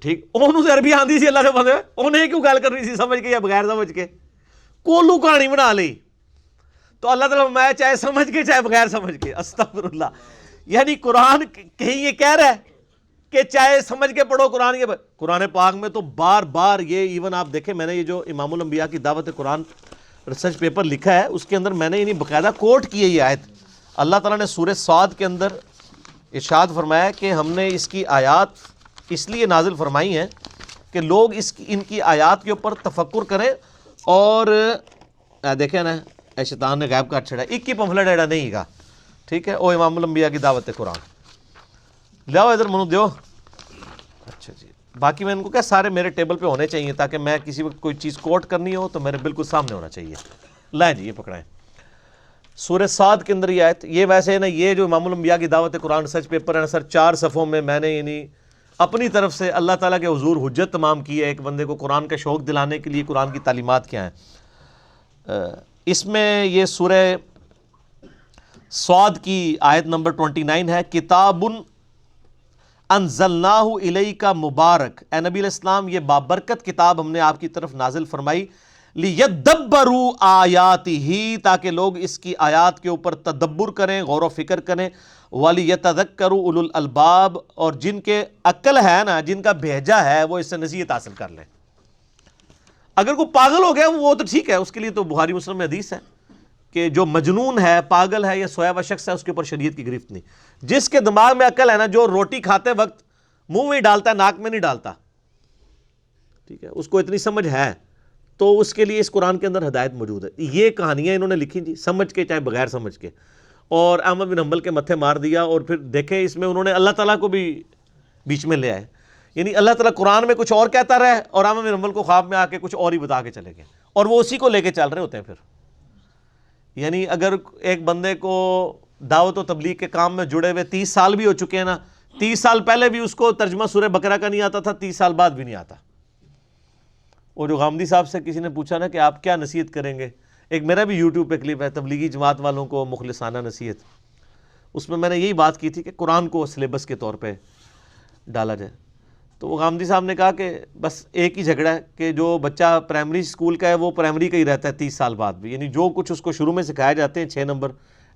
ٹھیک, انہوں سے عربی آندی سی اللہ نے بندے, انہیں کیوں گل کرنی سی سمجھ کے یا بغیر سمجھ کے؟ کولو کہانی بنا لی. تو اللہ تعالیٰ میں چاہے سمجھ کے چاہے بغیر سمجھ کے. استغفر اللہ. یعنی قرآن کہیں یہ کہہ رہا ہے کہ چاہے سمجھ کے پڑھو قرآن کے. قرآن پاک میں تو بار بار یہ ایون آپ دیکھیں, میں نے یہ جو امام الانبیاء کی دعوت قرآن ریسرچ پیپر لکھا ہے اس کے اندر میں نے یعنی باقاعدہ کوٹ کی ہے یہ آیت. اللہ تعالیٰ نے سورہ صاد کے اندر ارشاد فرمایا کہ ہم نے اس کی آیات اس لیے نازل فرمائی ہیں کہ لوگ ان کی آیات کے اوپر تفکر کریں. اور دیکھیں نا, شیطان نے غائب کر چھڑا, ایک ہی پمفلٹ ایڈا نہیں گا, ٹھیک ہے, او امام الانبیاء کی دعوت قرآن. لیاؤ ادھر منو دیو. اچھا جی, باقی میں ان کو کیا سارے میرے ٹیبل پہ ہونے چاہیے تاکہ میں کسی وقت کوئی چیز کوٹ کرنی ہو تو میرے بالکل سامنے ہونا چاہیے. لائیں جی یہ پکڑائیں سورہ صاد کے اندر یہ آیت. یہ ویسے ہے نا, یہ جو امام الانبیاء کی دعوت قرآن ریسرچ پیپر ہے نا سر, 4 صفحوں میں میں نے یعنی اپنی طرف سے اللہ تعالیٰ کے حضور حجت تمام کی ہے ایک بندے کو قرآن کا شوق دلانے کے لیے قرآن کی تعلیمات کیا ہیں. اس میں یہ سورہ صاد کی آیت نمبر 29 ہے, کتاب انزلناہ الیک مبارک. اے نبی علیہ السلام یہ بابرکت کتاب ہم نے آپ کی طرف نازل فرمائی, لیدبروا آیاتہ, تاکہ لوگ اس کی آیات کے اوپر تدبر کریں, غور و فکر کریں, ولیتذکروا اولو الالباب, اور جن کے عقل ہے نا, جن کا بھیجا ہے وہ اس سے نصیحت حاصل کر لیں. اگر کوئی پاگل ہو گیا وہ تو ٹھیک ہے, اس کے لیے تو بخاری مسلم میں حدیث ہے کہ جو مجنون ہے, پاگل ہے یا سویا ہوا شخص ہے اس کے اوپر شریعت کی گرفت نہیں. جس کے دماغ میں عقل ہے نا, جو روٹی کھاتے وقت منہ میں ڈالتا ہے ناک میں نہیں ڈالتا, ٹھیک ہے, اس کو اتنی سمجھ ہے, تو اس کے لیے اس قرآن کے اندر ہدایت موجود ہے. یہ کہانیاں انہوں نے لکھی جی سمجھ کے چاہے بغیر سمجھ کے, اور احمد بن حنبل کے متھے مار دیا. اور پھر دیکھیں اس میں انہوں نے اللہ تعالیٰ کو بھی بیچ میں لے آئے, یعنی اللہ تعالیٰ قرآن میں کچھ اور کہتا رہا ہے اور احمد بن حنبل کو خواب میں آ کے کچھ اور ہی بتا کے چلے گئے, اور وہ اسی کو لے کے چل رہے ہوتے ہیں. پھر یعنی اگر ایک بندے کو دعوت و تبلیغ کے کام میں جڑے ہوئے 30 سال بھی ہو چکے ہیں نا, 30 سال پہلے بھی اس کو ترجمہ سورہ بقرہ کا نہیں آتا تھا, 30 سال بعد بھی نہیں آتا. اور جو غامدی صاحب سے کسی نے پوچھا نا کہ آپ کیا نصیحت کریں گے, ایک میرا بھی یوٹیوب پہ کلپ ہے تبلیغی جماعت والوں کو مخلصانہ نصیحت, اس میں نے یہی بات کی تھی کہ قرآن کو سلیبس کے طور پہ ڈالا جائے. تو وہ غامدی صاحب نے کہا کہ بس ایک ہی جھگڑا ہے کہ جو بچہ پرائمری اسکول کا ہے وہ پرائمری کا ہی رہتا ہے 30 سال بعد بھی, یعنی جو کچھ اس کو شروع میں سکھایا جاتے ہیں 6 نمبر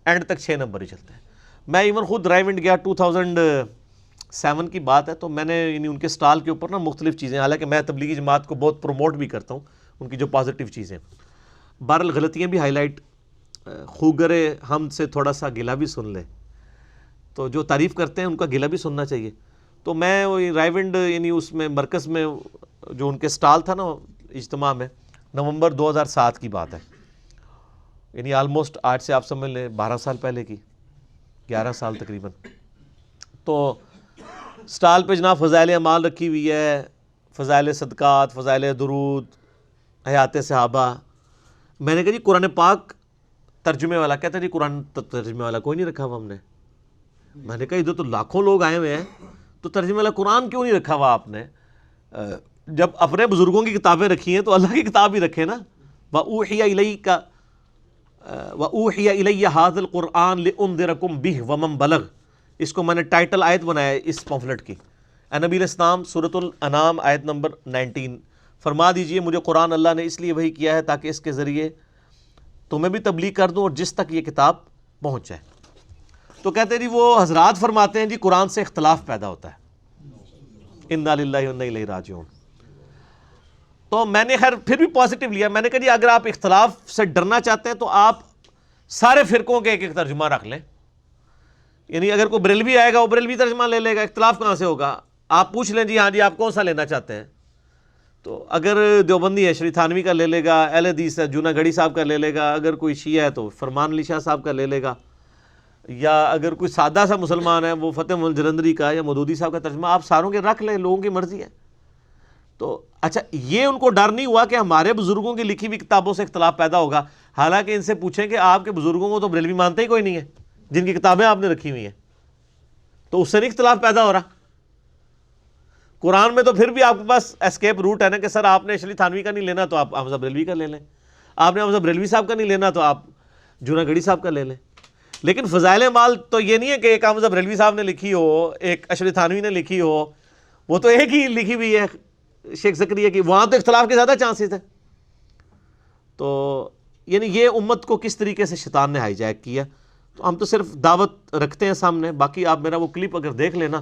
اینڈ تک 6 نمبر ہی چلتے ہیں. میں ایون خود ڈرائیو انڈ گیا 2007 کی بات ہے, تو میں نے یعنی ان کے سٹال کے اوپر نا مختلف چیزیں, حالانکہ میں تبلیغی جماعت کو بہت پروموٹ بھی کرتا ہوں, ان کی جو پازیٹیو چیزیں, بہرحال غلطیاں بھی ہائی لائٹ, خوگر ہم سے تھوڑا سا گلہ بھی سن لیں, تو جو تعریف کرتے ہیں ان کا گلہ بھی سننا چاہیے. تو میں وہ رائیونڈ یعنی اس میں مرکز میں جو ان کے سٹال تھا نا اجتماع میں, نومبر 2007 کی بات ہے, یعنی آلموسٹ آج سے آپ سمجھ لیں 12 سال پہلے کی, 11 سال تقریباً. تو سٹال پہ جناب فضائل اعمال رکھی ہوئی ہے, فضائل صدقات, فضائل درود, حیات صحابہ. میں نے کہا جی قرآن پاک ترجمے والا, کہتا ہے جی قرآن ترجمے والا کوئی نہیں رکھا ہوا ہم نے. میں نے کہا ادھر تو لاکھوں لوگ آئے ہوئے ہیں, تو ترجمے والا قرآن کیوں نہیں رکھا ہوا آپ نے؟ جب اپنے بزرگوں کی کتابیں رکھی ہیں تو اللہ کی کتاب ہی رکھے نا. وَأُوحِيَ إِلَيَّ هَذَا الْقُرْآنُ لِأُنذِرَكُمْ بِهِ وَمَنْ بَلَغَ. اس کو میں نے ٹائٹل آیت بنایا ہے اس پمفلٹ کی. اے نبی علیہ السلام سورۃ الانعام آیت نمبر 19, فرما دیجئے مجھے قرآن اللہ نے اس لیے وحی کیا ہے تاکہ اس کے ذریعے تمہیں بھی تبلیغ کر دوں اور جس تک یہ کتاب پہنچ جائے. تو کہتے ہیں جی وہ حضرات فرماتے ہیں جی قرآن سے اختلاف پیدا ہوتا ہے, انا للہ و انا الیہ راجعون. تو میں نے خیر پھر بھی پازیٹیو لیا, میں نے کہا جی اگر آپ اختلاف سے ڈرنا چاہتے ہیں تو آپ سارے فرقوں کے ایک ایک ترجمہ رکھ لیں، یعنی اگر کوئی بریلوی آئے گا وہ بریلوی ترجمہ لے لے گا، اختلاف کہاں سے ہوگا؟ آپ پوچھ لیں جی ہاں جی آپ کون سا لینا چاہتے ہیں، تو اگر دیوبندی ہے شری تھانوی کا لے لے گا، اہل حدیث ہے جونا گڑھی صاحب کا لے لے گا، اگر کوئی شیعہ ہے تو فرمان علی شاہ صاحب کا لے لے گا، یا اگر کوئی سادہ سا مسلمان ہے وہ فتح محمد جلندری کا یا مودودی صاحب کا ترجمہ، آپ ساروں کے رکھ لیں، لوگوں کی مرضی ہے۔ تو اچھا یہ ان کو ڈر نہیں ہوا کہ ہمارے بزرگوں کی لکھی ہوئی کتابوں سے اختلاف پیدا ہوگا، حالانکہ ان سے پوچھیں کہ آپ کے بزرگوں کو تو بریلوی مانتے ہی کوئی نہیں ہے جن کی کتابیں آپ نے رکھی ہوئی ہیں، تو اس سے نہیں اختلاف پیدا ہو رہا؟ قرآن میں تو پھر بھی آپ کے پاس اسکیپ روٹ ہے نا کہ سر آپ نے شری تھانوی کا نہیں لینا تو آپ حمزہ بریلوی کا لے لیں، آپ نے حمزہ بریلوی صاحب کا نہیں لینا تو آپ جونا گڑھی صاحب کا لے لیں۔ لیکن فضائل اعمال تو یہ نہیں ہے کہ ایک حمزہ بریلوی صاحب نے لکھی ہو، ایک اشری تھانوی نے لکھی ہو، وہ تو ایک ہی لکھی ہوئی ہے شیخ زکریا کی، وہاں تو اختلاف کے زیادہ چانسز ہیں۔ تو یعنی یہ امت کو کس طریقے سے شیطان نے ہائی جیک کیا، تو ہم تو صرف دعوت رکھتے ہیں سامنے، باقی آپ میرا وہ کلپ اگر دیکھ لینا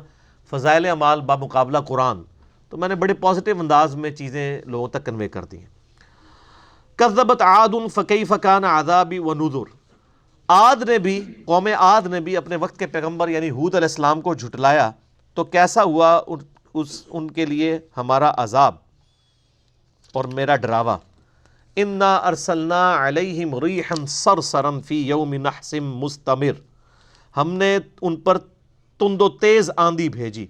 فضائل اعمال بمقابلہ قرآن، تو میں نے بڑے پازیٹیو انداز میں چیزیں لوگوں تک کنوے کر دی ہیں۔ کذبت عاد فکیف کان عذابی ونذر، عاد نے بھی، قوم عاد نے بھی اپنے وقت کے پیغمبر یعنی ہود علیہ السلام کو جھٹلایا، تو کیسا ہوا ان کے لیے ہمارا عذاب اور میرا ڈراوا۔ انا ارسلنا علیہم ریحا صرصرا فی یوم نحس مستمر، ہم نے ان پر تند و تیز آندھی بھیجی،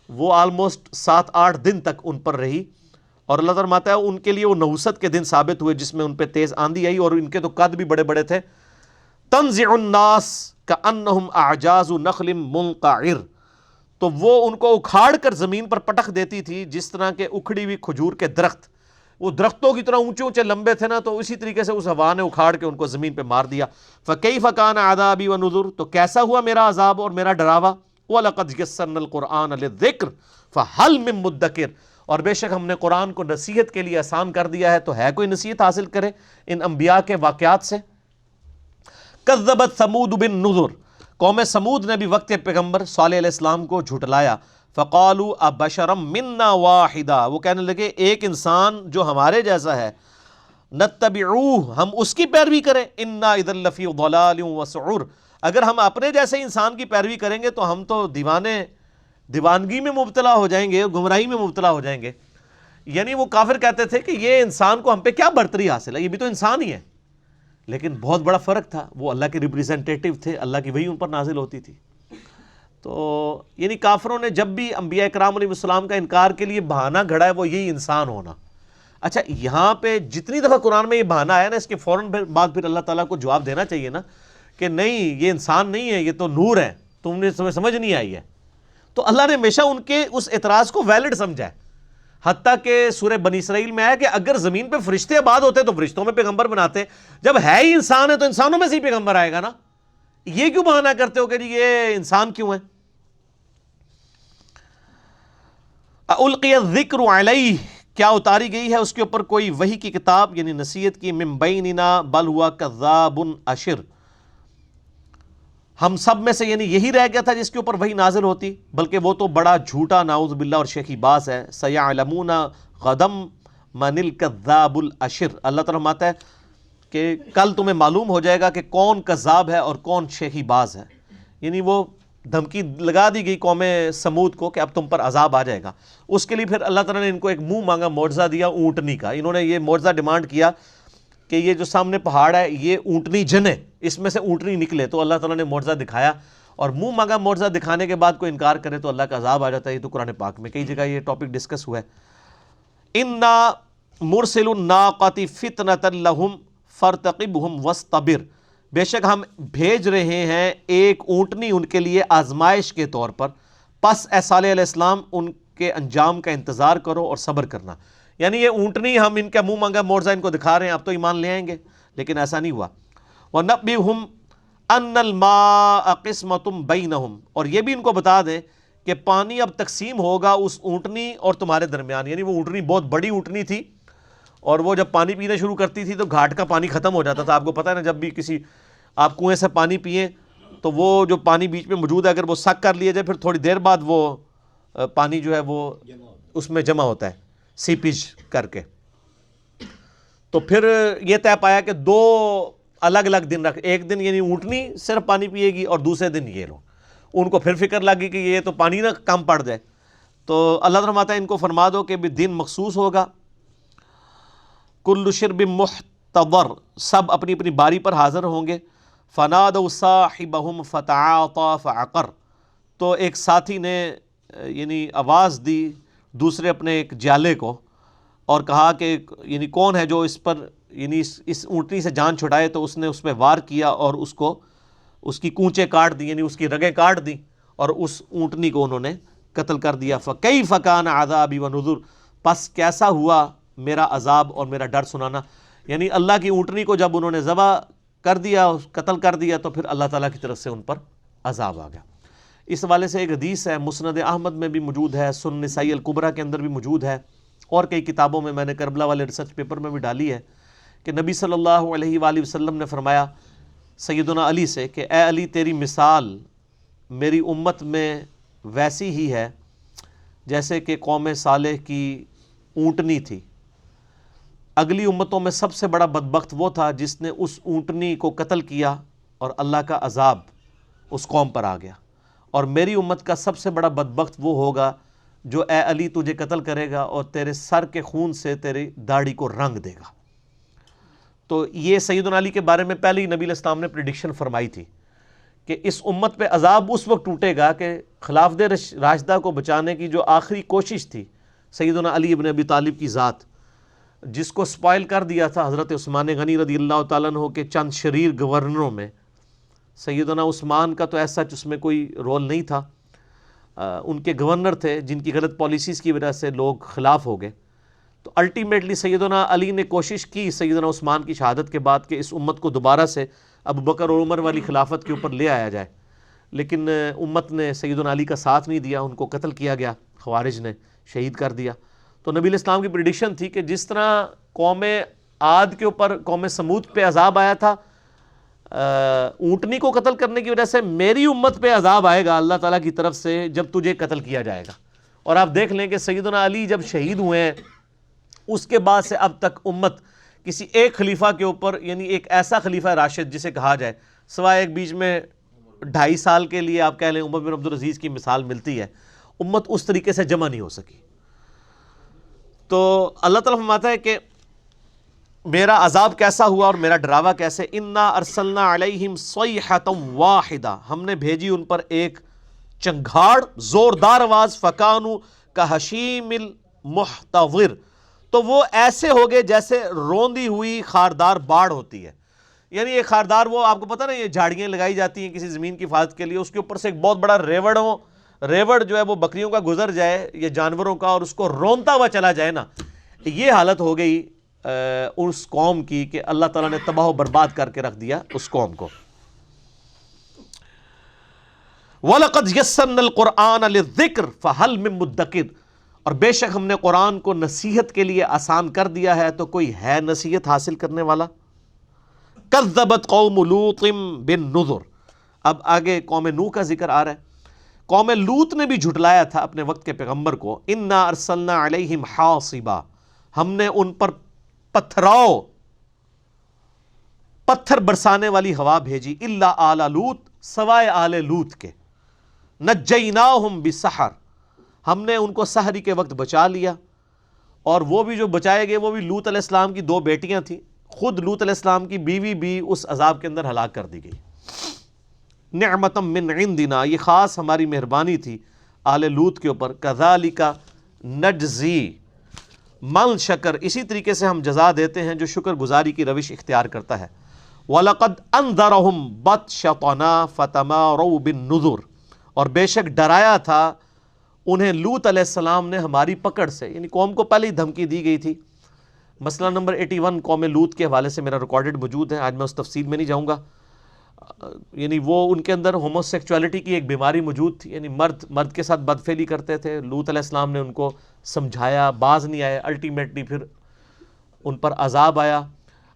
وہ آلموسٹ 7-8 دن تک ان پر رہی، اور اللہ تعالیٰ فرماتا ہے ان کے لیے وہ نحوست کے دن ثابت ہوئے جس میں ان پہ تیز آندھی آئی، اور ان کے تو قد بھی بڑے بڑے تھے۔ تنزع الناس کأنہم اعجاز نخل منقعر، تو وہ ان کو اکھاڑ کر زمین پر پٹخ دیتی تھی جس طرح کے اکھڑی ہوئی کھجور کے درخت، وہ درختوں کی طرح اونچے اونچے لمبے تھے نا، تو اسی طریقے سے اس ہوا نے اکھاڑ کے ان کو زمین پہ مار دیا۔ فکیف کان عذابی ونذر، تو کیسا ہوا میرا عذاب اور میرا ڈراوا۔ وَلَقَدْ يَسَّرْنَا الْقُرْآنَ لِلذِّكْرِ فَهَلْ مِن مُدَّكِرٍ، اور بے شک ہم نے قرآن کو نصیحت کے لیے آسان کر دیا ہے، تو ہے کوئی نصیحت حاصل کرے ان انبیاء کے واقعات سے۔ کذبت ثمود بالنذر، قوم سمود نے بھی وقت پیغمبر صالح علیہ السلام کو جھٹلایا۔ فقالوا ابشرا منا واحدا، وہ کہنے لگے ایک انسان جو ہمارے جیسا ہے، نتبعوہ، ہم اس کی پیروی کریں، انا اذا لفی ضلال وسعور، اگر ہم اپنے جیسے انسان کی پیروی کریں گے تو ہم تو دیوانگی میں مبتلا ہو جائیں گے، گمراہی میں مبتلا ہو جائیں گے۔ یعنی وہ کافر کہتے تھے کہ یہ انسان کو ہم پہ کیا برتری حاصل ہے، یہ بھی تو انسان ہی ہے، لیکن بہت بڑا فرق تھا، وہ اللہ کے ریپریزنٹیٹیو تھے، اللہ کی وحی ان پر نازل ہوتی تھی۔ تو یعنی کافروں نے جب بھی انبیاء کرام علیہ السلام کا انکار کے لیے بہانہ گھڑا ہے وہ یہی انسان ہونا۔ اچھا یہاں پہ جتنی دفعہ قرآن میں یہ بہانہ آیا نا، اس کے فوراً بعد پھر اللہ تعالیٰ کو جواب دینا چاہیے نا کہ نہیں یہ انسان نہیں ہے، یہ تو نور ہے، تم نے سمجھ نہیں آئی ہے۔ تو اللہ نے ہمیشہ ان کے اس اعتراض کو ویلڈ سمجھا ہے، حتیٰ کہ سورہ بنی اسرائیل میں ہے کہ اگر زمین پہ فرشتے آباد ہوتے تو فرشتوں میں پیغمبر بناتے، جب ہے ہی انسان ہے تو انسانوں میں سے ہی پیغمبر آئے گا نا، یہ کیوں بہانہ کرتے ہو کہ جی یہ انسان کیوں ہے؟ القی الذکر علیہ، کیا اتاری گئی ہے اس کے اوپر کوئی وحی کی کتاب یعنی نصیحت کی، من بیننا بل ہوا کذاب اشر، ہم سب میں سے یعنی یہی رہ گیا تھا جس کے اوپر وحی نازل ہوتی، بلکہ وہ تو بڑا جھوٹا نعوذ باللہ اور شیخی باز ہے۔ سیعلمون غدم من الکذاب الاشر، اللہ تعالیٰ فرماتا ہے کہ کل تمہیں معلوم ہو جائے گا کہ کون کذاب ہے اور کون شیخی باز ہے، یعنی وہ دھمکی لگا دی گئی قوم سمود کو کہ اب تم پر عذاب آ جائے گا۔ اس کے لیے پھر اللہ تعالیٰ نے ان کو ایک منہ مانگا معجزہ دیا اونٹنی کا، انہوں نے یہ معجزہ ڈیمانڈ کیا کہ یہ جو سامنے پہاڑ ہے یہ اونٹنی جن ہے، اس میں سے اونٹنی نکلے، تو اللہ تعالیٰ نے معجزہ دکھایا، اور منہ مانگا معجزہ دکھانے کے بعد کوئی انکار کرے تو اللہ کا عذاب آ جاتا ہے۔ یہ تو قرآن پاک میں کئی جگہ یہ ٹاپک ڈسکس ہوا ہے۔ انا مرسل الناقۃ فتنۃ لہم فارتقبہم واصطبر، بے شک ہم بھیج رہے ہیں ایک اونٹنی ان کے لیے آزمائش کے طور پر، پس اے صالح علیہ السلام ان کے انجام کا انتظار کرو اور صبر کرنا۔ یعنی یہ اونٹنی ہم ان کا منہ مانگا معجزہ ان کو دکھا رہے ہیں، اب تو ایمان لے آئیں گے، لیکن ایسا نہیں ہوا۔ وَنَبِّئْهُمْ أَنَّ الْمَاءَ قِسْمَةٌ بَيْنَهُمْ، اور یہ بھی ان کو بتا دیں کہ پانی اب تقسیم ہوگا اس اونٹنی اور تمہارے درمیان، یعنی وہ اونٹنی بہت بڑی اونٹنی تھی، اور وہ جب پانی پینا شروع کرتی تھی تو گھاٹ کا پانی ختم ہو جاتا تھا۔ آپ کو پتہ ہے نا، جب بھی کسی آپ کنویں سے پانی پئیں تو وہ جو پانی بیچ میں موجود ہے اگر وہ سک کر لیا جائے پھر تھوڑی دیر بعد وہ پانی جو ہے وہ اس میں جمع ہوتا ہے سیپیج کر کے۔ تو پھر یہ طے پایا کہ 2 الگ الگ دن رکھ، ایک دن یعنی اونٹنی صرف پانی پیے گی اور دوسرے دن یہ لوگ، ان کو پھر فکر لگی کہ یہ تو پانی نہ کم پڑ جائے، تو اللہ تعالیٰ فرماتا ہے ان کو فرما دو کہ بھی دن مخصوص ہوگا، کل شرب محتضر، سب اپنی اپنی باری پر حاضر ہوں گے، فنادوا صاحبہم فتعاطى فعقر، تو ایک ساتھی نے یعنی آواز دی دوسرے اپنے ایک جالے کو اور کہا کہ یعنی کون ہے جو اس پر یعنی اس اونٹنی سے جان چھڑائے، تو اس نے اس پہ وار کیا اور اس کو اس کی کونچیں کاٹ دی، یعنی اس کی رگیں کاٹ دی اور اس اونٹنی کو انہوں نے قتل کر دیا۔ فَكَيْفَ كَانَ عَذَابِي وَنُذُرِ، پس کیسا ہوا میرا عذاب اور میرا ڈر سنانا، یعنی اللہ کی اونٹنی کو جب انہوں نے ذبح کر دیا، قتل کر دیا، تو پھر اللہ تعالیٰ کی طرف سے ان پر عذاب آ گیا۔ اس حوالے سے ایک حدیث ہے، مسند احمد میں بھی موجود ہے، سنن نسائی الکبریٰ کے اندر بھی موجود ہے، اور کئی کتابوں میں نے کربلا والے ریسرچ پیپر میں بھی ڈالی ہے، کہ نبی صلی اللہ علیہ وآلہ وسلم نے فرمایا سیدنا علی سے کہ اے علی، تیری مثال میری امت میں ویسی ہی ہے جیسے کہ قوم صالح کی اونٹنی تھی۔ اگلی امتوں میں سب سے بڑا بدبخت وہ تھا جس نے اس اونٹنی کو قتل کیا اور اللہ کا عذاب اس قوم پر آ گیا، اور میری امت کا سب سے بڑا بدبخت وہ ہوگا جو اے علی تجھے قتل کرے گا اور تیرے سر کے خون سے تیری داڑھی کو رنگ دے گا۔ تو یہ سیدنا علی کے بارے میں پہلے ہی نبی علیہ السلام نے پریڈکشن فرمائی تھی کہ اس امت پہ عذاب اس وقت ٹوٹے گا کہ خلافت راشدہ کو بچانے کی جو آخری کوشش تھی سیدنا علی ابن ابی طالب کی ذات، جس کو سپائل کر دیا تھا حضرت عثمان غنی رضی اللہ تعالیٰ عنہ کے چند شریر گورنروں میں، سیدنا عثمان کا تو ایسا اس میں کوئی رول نہیں تھا، ان کے گورنر تھے جن کی غلط پالیسیز کی وجہ سے لوگ خلاف ہو گئے، تو الٹیمیٹلی سیدنا علی نے کوشش کی سیدنا عثمان کی شہادت کے بعد کہ اس امت کو دوبارہ سے ابو بکر اور عمر والی خلافت کے اوپر لے آیا جائے، لیکن امت نے سیدنا علی کا ساتھ نہیں دیا، ان کو قتل کیا گیا، خوارج نے شہید کر دیا۔ تو نبی علیہ السلام کی پریڈکشن تھی کہ جس طرح قوم عاد کے اوپر قوم سمود پہ عذاب آیا تھا اونٹنی کو قتل کرنے کی وجہ سے، میری امت پہ عذاب آئے گا اللہ تعالیٰ کی طرف سے جب تجھے قتل کیا جائے گا۔ اور آپ دیکھ لیں کہ سیدنا علی جب شہید ہوئے ہیں اس کے بعد سے اب تک امت کسی ایک خلیفہ کے اوپر، یعنی ایک ایسا خلیفہ راشد جسے کہا جائے، سوائے ایک بیچ میں 2.5 سال کے لیے آپ کہہ لیں عمر بن عبدالعزیز کی مثال ملتی ہے، امت اس طریقے سے جمع نہیں ہو سکی۔ تو اللہ تعالیٰ فرماتا ہے کہ میرا عذاب کیسا ہوا اور میرا ڈراوا کیسے، انا ارسلنا علیہم صیحۃ واحدہ، ہم نے بھیجی ان پر ایک چنگھاڑ زوردار آواز، فکانوا کحشیم المحتضر، تو وہ ایسے ہو گئے جیسے روندی ہوئی خاردار باڑ ہوتی ہے، یعنی ایک خاردار، وہ آپ کو پتہ نا یہ جھاڑیاں لگائی جاتی ہیں کسی زمین کی حفاظت کے لیے، اس کے اوپر سے ایک بہت بڑا ریوڑ جو ہے وہ بکریوں کا گزر جائے یا جانوروں کا اور اس کو رونتا ہوا چلا جائے نا، یہ حالت ہو گئی اس قوم کی کہ اللہ تعالیٰ نے تباہ و برباد کر کے رکھ دیا اس قوم کو۔ وَلَقَدْ يَسَّرْنَا الْقُرْآنَ لِلذِّكْرِ فَهَلْ مِن مُدَّكِرٍ، اور بے شک ہم نے قرآن کو نصیحت کے لیے آسان کر دیا ہے، تو کوئی ہے نصیحت حاصل کرنے والا؟ کذبت قوم لوط بالنذر، اب آگے قوم نوح کا ذکر آ رہا ہے۔ قوم لوط نے بھی جھٹلایا تھا اپنے وقت کے پیغمبر کو، انا ارسلنا علیہم حاصبا، ہم نے ان پر پتھر برسانے والی ہوا بھیجی، الا آل لوط، سوائے آل لوط کے، نجیناہم بسحر، ہم نے ان کو سحری کے وقت بچا لیا، اور وہ بھی جو بچائے گئے وہ بھی لوط علیہ السلام کی 2 بیٹیاں تھیں، خود لوط علیہ السلام کی بیوی بھی اس عذاب کے اندر ہلاک کر دی گئی۔ نعمتا من عندنا، یہ خاص ہماری مہربانی تھی آل لوط کے اوپر، کذالک نجزی من شکر، اسی طریقے سے ہم جزا دیتے ہیں جو شکر گزاری کی روش اختیار کرتا ہے۔ وَلَقَدْ أَنذَرَهُمْ بَطْشَتَنَا فَتَمَارَوْا بِالنُّذُرِ، اور بے شک ڈرایا تھا انہیں لوط علیہ السلام نے ہماری پکڑ سے، یعنی قوم کو پہلے ہی دھمکی دی گئی تھی۔ مسئلہ نمبر 81 قوم لوط کے حوالے سے میرا ریکارڈڈ موجود ہے، آج میں اس تفصیل میں نہیں جاؤں گا، یعنی وہ ان کے اندر ہومو سیکچولیٹی کی ایک بیماری موجود تھی، یعنی مرد کے ساتھ بدفعلی کرتے تھے، لوط علیہ السلام نے ان کو سمجھایا، باز نہیں آئے، الٹیمیٹلی پھر ان پر عذاب آیا۔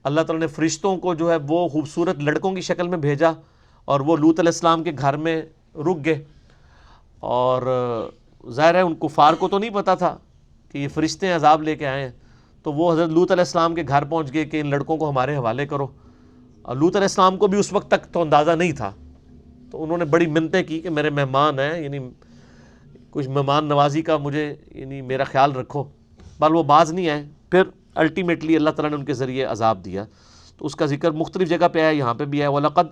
اللہ تعالیٰ نے فرشتوں کو جو ہے وہ خوبصورت لڑکوں کی شکل میں بھیجا اور وہ لوط علیہ السلام کے گھر میں رک گئے، اور ظاہر ہے ان کفار کو تو نہیں پتہ تھا کہ یہ فرشتے عذاب لے کے آئے ہیں، تو وہ حضرت لوط علیہ السلام کے گھر پہنچ گئے کہ ان لڑکوں کو ہمارے حوالے کرو، اور لوط علیہ السلام کو بھی اس وقت تک تو اندازہ نہیں تھا، تو انہوں نے بڑی منتیں کی کہ میرے مہمان ہیں، یعنی کچھ مہمان نوازی کا مجھے یعنی میرا خیال رکھو، بل وہ باز نہیں آئے۔ پھر الٹیمیٹلی اللہ تعالیٰ نے ان کے ذریعے عذاب دیا۔ تو اس کا ذکر مختلف جگہ پہ ہے، یہاں پہ بھی ہے، وَلَقَدْ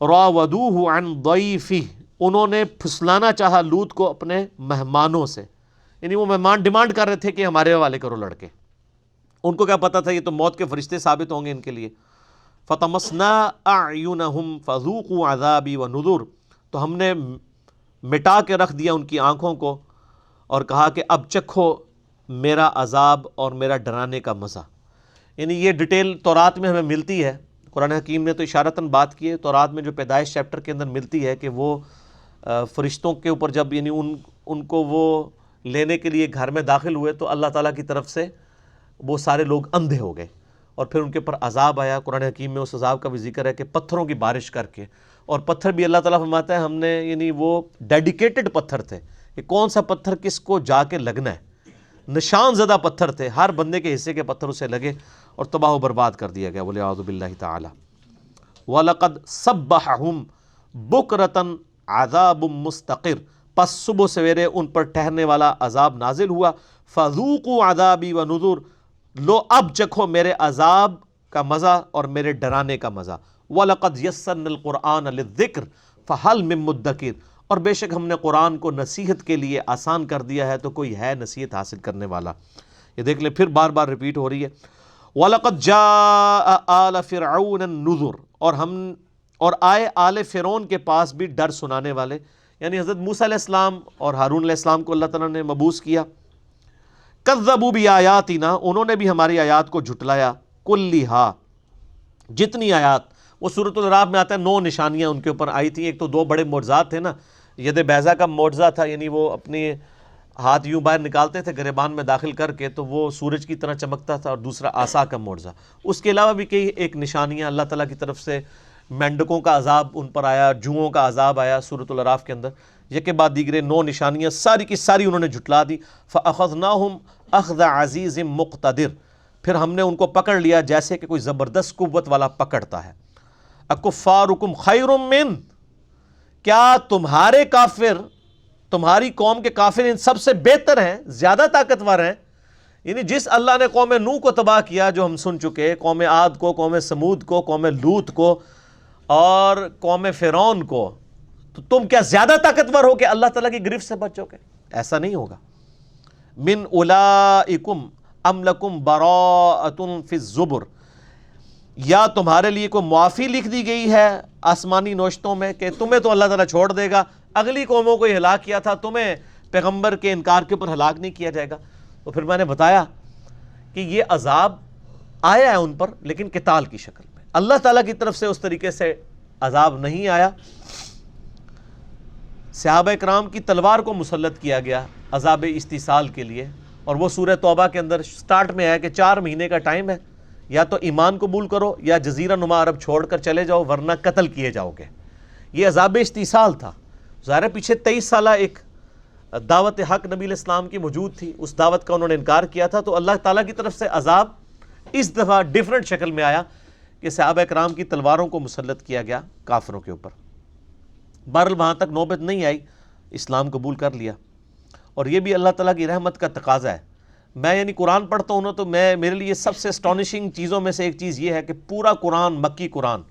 رَاوَدُوهُ عَنْ ضَيْفِهِ، انہوں نے پھسلانا چاہا لوط کو اپنے مہمانوں سے، یعنی وہ مہمان ڈیمانڈ کر رہے تھے کہ ہمارے حوالے کرو لڑکے، ان کو کیا پتا تھا یہ تو موت کے فرشتے ثابت ہوں گے ان کے لیے۔ فَطَمَسْنَا أَعْيُنَهُمْ فَذُوقُوا عَذَابِي وَنُذُرْ، تو ہم نے مٹا کے رکھ دیا ان کی آنکھوں کو اور کہا کہ اب چکھو میرا عذاب اور میرا ڈرانے کا مزہ۔ یعنی یہ ڈیٹیل تورات میں ہمیں ملتی ہے، قرآن حکیم نے تو اشارتاً بات کی ہے، تورات میں جو پیدائش چیپٹر کے اندر ملتی ہے کہ وہ فرشتوں کے اوپر جب یعنی ان کو وہ لینے کے لیے گھر میں داخل ہوئے تو اللہ تعالیٰ کی طرف سے وہ سارے لوگ اندھے ہو گئے اور پھر ان کے اوپر عذاب آیا۔ قرآن حکیم میں اس عذاب کا بھی ذکر ہے کہ پتھروں کی بارش کر کے، اور پتھر بھی اللہ تعالیٰ فرماتا ہے ہم نے یعنی وہ ڈیڈیکیٹڈ پتھر تھے، کہ کون سا پتھر کس کو جا کے لگنا ہے، نشان زدہ پتھر تھے، ہر بندے کے حصے کے پتھر اسے لگے اور تباہ و برباد کر دیا گیا، وَلِعَوْذُ بِاللَّهِ تَعَالَى۔ وَلَقَدْ صَبَّحَهُمْ بُكْرَةً عَذَابٌ مُسْتَقِرٌ، پس صبح سویرے ان پر ٹھہرنے والا عذاب نازل ہوا۔ فَذُوقُوا عَذَابِي وَنُذُرْ، لو اب چکھو میرے عذاب کا مزہ اور میرے ڈرانے کا مزہ۔ وَلَقَدْ يَسَّرْنَا الْقُرْآنَ لِلذِّكْرِ فَهَلْ مِن مُدَّكِرٍ، اور بے شک ہم نے قرآن کو نصیحت کے لیے آسان کر دیا ہے، تو کوئی ہے نصیحت حاصل کرنے والا؟ یہ دیکھ لیں، پھر بار بار ریپیٹ ہو رہی ہے۔ وَلَقَدْ جَاءَ آلَ فِرْعَوْنَ النُّذُرُ، اور آئے آل فرعون کے پاس بھی ڈر سنانے والے، یعنی حضرت موسیٰ علیہ السلام اور ہارون علیہ السلام کو اللہ تعالیٰ نے مبعوث کیا۔ کذبوا بآیاتنا، انہوں نے بھی ہماری آیات کو جھٹلایا، کلھا، جتنی آیات، وہ سورۃ الاعراف میں آتا ہے 9 نشانیاں ان کے اوپر آئی تھیں۔ ایک تو 2 بڑے معجزات تھے نا، ید بیضا کا معجزہ تھا، یعنی وہ اپنے ہاتھ یوں باہر نکالتے تھے گریبان میں داخل کر کے تو وہ سورج کی طرح چمکتا تھا، اور دوسرا عصا کا معجزہ۔ اس کے علاوہ بھی کئی ایک نشانیاں اللہ تعالیٰ کی طرف سے، مینڈکوں کا عذاب ان پر آیا، جوؤں کا عذاب آیا سورۃ الاعراف کے اندر، یہ کے بعد دیگرے 9 نشانیاں ساری کی ساری انہوں نے جھٹلا دی۔ فَأَخَذْنَاهُمْ أَخْذَ عَزِيزٍ مُقْتَدِرٍ، پھر ہم نے ان کو پکڑ لیا جیسے کہ کوئی زبردست قوت والا پکڑتا ہے۔ اکفارکم خیر من، کیا تمہارے کافر، تمہاری قوم کے کافر ان سب سے بہتر ہیں، زیادہ طاقتور ہیں؟ یعنی جس اللہ نے قوم نوح کو تباہ کیا جو ہم سن چکے، قوم عاد کو، قوم سمود کو، قوم لوط کو اور قوم فرعون کو، تو تم کیا زیادہ طاقتور ہو کہ اللہ تعالیٰ کی گرفت سے بچو گے؟ ایسا نہیں ہوگا۔ من اولئکم ام لکم براءۃ فی الزبر، یا تمہارے لیے کوئی معافی لکھ دی گئی ہے آسمانی نوشتوں میں کہ تمہیں تو اللہ تعالیٰ چھوڑ دے گا، اگلی قوموں کو ہلاک کیا تھا، تمہیں پیغمبر کے انکار کے اوپر ہلاک نہیں کیا جائے گا؟ تو پھر میں نے بتایا کہ یہ عذاب آیا ہے ان پر، لیکن قتال کی شکل میں، اللہ تعالیٰ کی طرف سے اس طریقے سے عذاب نہیں آیا۔ صحابہ کرام کی تلوار کو مسلط کیا گیا عذاب استیصال کے لیے، اور وہ سورہ توبہ کے اندر سٹارٹ میں ہے کہ 4 مہینے کا ٹائم ہے، یا تو ایمان قبول کرو یا جزیرہ نما عرب چھوڑ کر چلے جاؤ ورنہ قتل کیے جاؤ گے۔ یہ عذاب استیصال تھا۔ ظاہر پیچھے 23 سالہ ایک دعوت حق نبی علیہ السلام کی موجود تھی، اس دعوت کا انہوں نے انکار کیا تھا، تو اللہ تعالیٰ کی طرف سے عذاب اس دفعہ ڈیفرنٹ شکل میں آیا کہ صحابہ کرام کی تلواروں کو مسلط کیا گیا کافروں کے اوپر۔ بہرحال وہاں تک نوبت نہیں آئی، اسلام قبول کر لیا، اور یہ بھی اللہ تعالیٰ کی رحمت کا تقاضا ہے۔ میں یعنی قرآن پڑھتا ہوں نا، تو میرے لیے سب سے اسٹانشنگ چیزوں میں سے ایک چیز یہ ہے کہ پورا قرآن، مکی قرآن،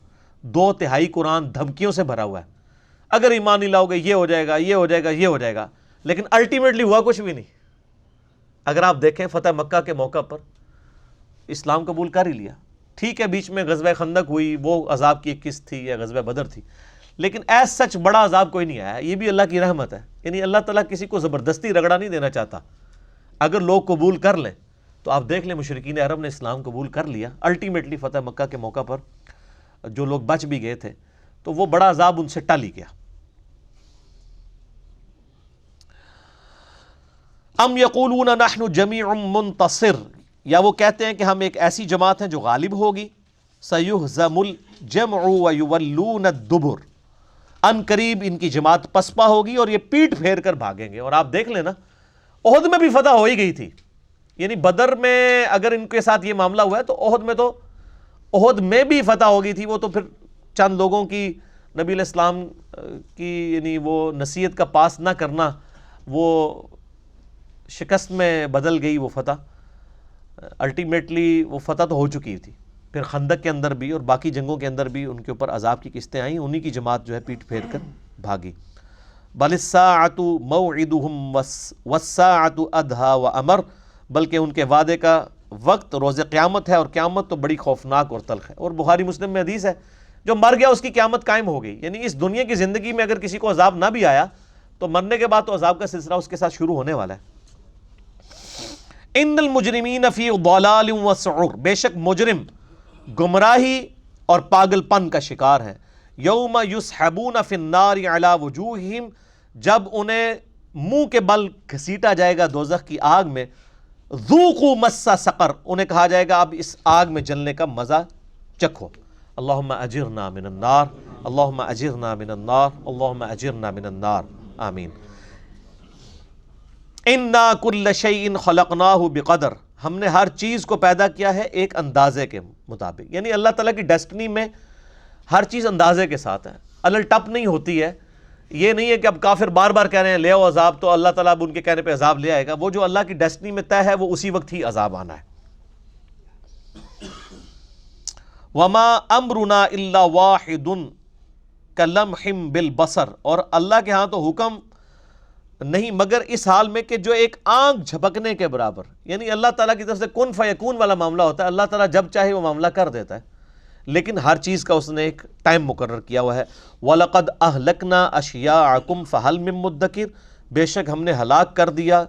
2/3 قرآن دھمکیوں سے بھرا ہوا ہے۔ اگر ایمان نہیں لاؤ گے یہ ہو جائے گا، یہ ہو جائے گا، یہ ہو جائے گا، لیکن الٹیمیٹلی ہوا کچھ بھی نہیں۔ اگر آپ دیکھیں فتح مکہ کے موقع پر اسلام قبول کر ہی لیا، ٹھیک ہے بیچ میں غزوہ خندق ہوئی، وہ عذاب کی ایک قسط تھی، یا غزوہ بدر تھی، لیکن ایز سچ بڑا عذاب کوئی نہیں آیا۔ یہ بھی اللہ کی رحمت ہے، یعنی اللہ تعالیٰ کسی کو زبردستی رگڑا نہیں دینا چاہتا۔ اگر لوگ قبول کر لیں تو آپ دیکھ لیں مشرکین عرب نے اسلام قبول کر لیا، الٹیمیٹلی فتح مکہ کے موقع پر جو لوگ بچ بھی گئے تھے تو وہ بڑا عذاب ان سے ٹل ہی گیا۔ ام یقولون نحن جمیع منتصر، یا وہ کہتے ہیں کہ ہم ایک ایسی جماعت ہیں جو غالب ہوگی۔ سیہزم الجمع ویولون الدبر، ان قریب ان کی جماعت پسپا ہوگی اور یہ پیٹ پھیر کر بھاگیں گے۔ اور آپ دیکھ لیں نا، احد میں بھی فتح ہو ہی گئی تھی، یعنی بدر میں اگر ان کے ساتھ یہ معاملہ ہوا ہے تو احد میں تو احد میں بھی فتح ہو گئی تھی، وہ تو پھر چند لوگوں کی نبی علیہ السلام کی یعنی وہ نصیحت کا پاس نہ کرنا وہ شکست میں بدل گئی وہ فتح۔ الٹیمیٹلی وہ فتح تو ہو چکی تھی، پھر خندق کے اندر بھی اور باقی جنگوں کے اندر بھی ان کے اوپر عذاب کی قسطیں آئیں، انہی کی جماعت جو ہے پیٹ پھیر کر بھاگی۔ بل الساعۃ موعدہم والساعۃ ادھیٰ وامر، بلکہ ان کے وعدے کا وقت روز قیامت ہے، اور قیامت تو بڑی خوفناک اور تلخ ہے۔ اور بخاری مسلم میں حدیث ہے جو مر گیا اس کی قیامت قائم ہو گئی، یعنی اس دنیا کی زندگی میں اگر کسی کو عذاب نہ بھی آیا تو مرنے کے بعد تو عذاب کا سلسلہ اس کے ساتھ شروع ہونے والا ہے۔ ان المجرمین فی ضلال وسعر، بے شک مجرم گمراہی اور پاگل پن کا شکار ہیں۔ یوم یسحبون فی النار علی وجوہہم، جب انہیں منہ کے بل گھسیٹا جائے گا دوزخ کی آگ میں، ذوقوا مس سقر، انہیں کہا جائے گا اب اس آگ میں جلنے کا مزہ چکھو۔ اللہم اجرنا من النار، اللہم اجرنا من النار، اللہم اجرنا من النار، آمین۔ اِنَّا كُلَّ شَيْءٍ خَلَقْنَاهُ بِقَدْر، ہم نے ہر چیز کو پیدا کیا ہے ایک اندازے کے مطابق، یعنی اللہ تعالیٰ کی ڈیسٹنی میں ہر چیز اندازے کے ساتھ ہے، الل ٹپ نہیں ہوتی ہے۔ یہ نہیں ہے کہ اب کافر بار بار کہہ رہے ہیں لے آؤ عذاب، تو اللہ تعالیٰ اب ان کے کہنے پہ عذاب لے آئے گا، وہ جو اللہ کی ڈیسٹنی میں طے ہے وہ اسی وقت ہی عذاب آنا ہے۔ وَمَا أَمْرُنَا إِلَّا وَاحِدٌ كَلَمْحٍ بِالْبَصَرِ، اور اللہ کے ہاں تو حکم نہیں مگر اس حال میں کہ جو ایک آنکھ جھپکنے کے برابر، یعنی اللہ تعالیٰ کی طرف سے کن فیکون والا معاملہ ہوتا ہے، اللہ تعالیٰ جب چاہے وہ معاملہ کر دیتا ہے، لیکن ہر چیز کا اس نے ایک ٹائم مقرر کیا ہوا ہے۔ وَلَقَدْ أَهْلَكْنَا أَشْيَاعَكُمْ فَهَلْ مِن مُدَّكِرٍ، بے شک ہم نے ہلاک کر دیا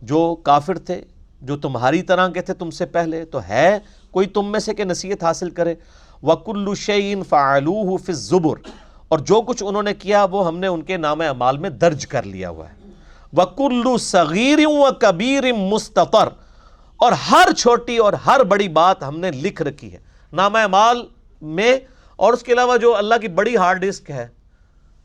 جو کافر تھے جو تمہاری طرح کے تھے تم سے پہلے، تو ہے کوئی تم میں سے کہ نصیحت حاصل کرے۔ وَكُلُّ شَيْءٍ فَعَلُوهُ فِي الزُّبُرِ، اور جو کچھ انہوں نے کیا وہ ہم نے ان کے نام اعمال میں درج کر لیا ہوا ہے۔ وَكُلُّ صَغِيرٍ وَكَبِيرٍ مُسْتَطَرٍ، اور ہر چھوٹی اور ہر بڑی بات ہم نے لکھ رکھی ہے نام اعمال میں، اور اس کے علاوہ جو اللہ کی بڑی ہارڈ ڈسک ہے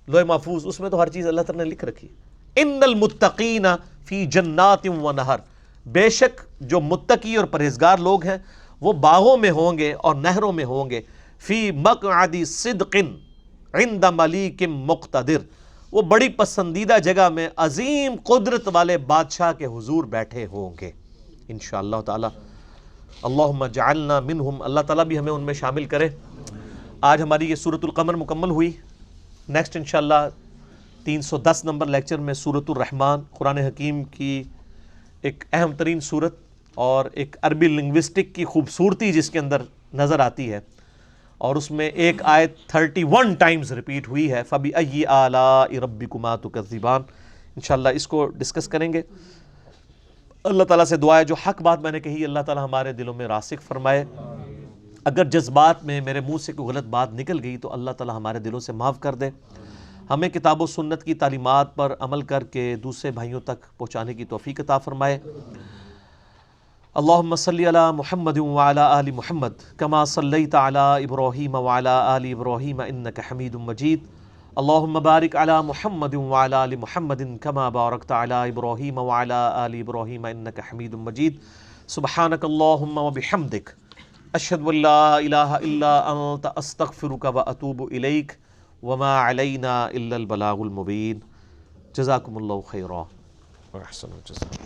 لوح محفوظ، اس میں تو ہر چیز اللہ تعالیٰ نے لکھ رکھی ہے۔ ان المتقین فی جنات ونہر، بے شک جو متقی اور پرہیزگار لوگ ہیں وہ باغوں میں ہوں گے اور نہروں میں ہوں گے، فی مقعد صدق عند ملیک مقتدر، وہ بڑی پسندیدہ جگہ میں عظیم قدرت والے بادشاہ کے حضور بیٹھے ہوں گے انشاءاللہ تعالی۔ اللہم اجعلنا منہم، اللہ تعالیٰ بھی ہمیں ان میں شامل کرے۔ آج ہماری یہ سورۃ القمر مکمل ہوئی، نیکسٹ انشاءاللہ 310 نمبر لیکچر میں سورۃ الرحمن، قرآن حکیم کی ایک اہم ترین سورت اور ایک عربی لنگوسٹک کی خوبصورتی جس کے اندر نظر آتی ہے، اور اس میں ایک آیت 31 ٹائمز ریپیٹ ہوئی ہے، فَبِأَيِّ آلَاءِ رَبِّكُمَا تُكَذِّبَانِ، انشاءاللہ اس کو ڈسکس کریں گے۔ اللہ تعالیٰ سے دعا ہے جو حق بات میں نے کہی اللہ تعالیٰ ہمارے دلوں میں راسخ فرمائے، اگر جذبات میں میرے منہ سے کوئی غلط بات نکل گئی تو اللہ تعالیٰ ہمارے دلوں سے معاف کر دے، ہمیں کتاب و سنت کی تعلیمات پر عمل کر کے دوسرے بھائیوں تک پہنچانے کی توفیق عطا فرمائے۔ اللہم صلی علی محمد وعلی آل محمد کما صلیت علی ابراہیم وعلی آل ابراہیم انک حمید مجید، اللہم بارک علی محمد وعلی آل محمد کما بارکت علی ابراہیم وعلی آل ابراہیم انک حمید مجید۔ سبحانک اللہم وبحمدک، اشہد ان لا الہ الا انت، استغفرک واتوب الیک، وما علینا الا البلاغ المبین۔ جزاکم اللہ خیرا، واحسن الجزاء۔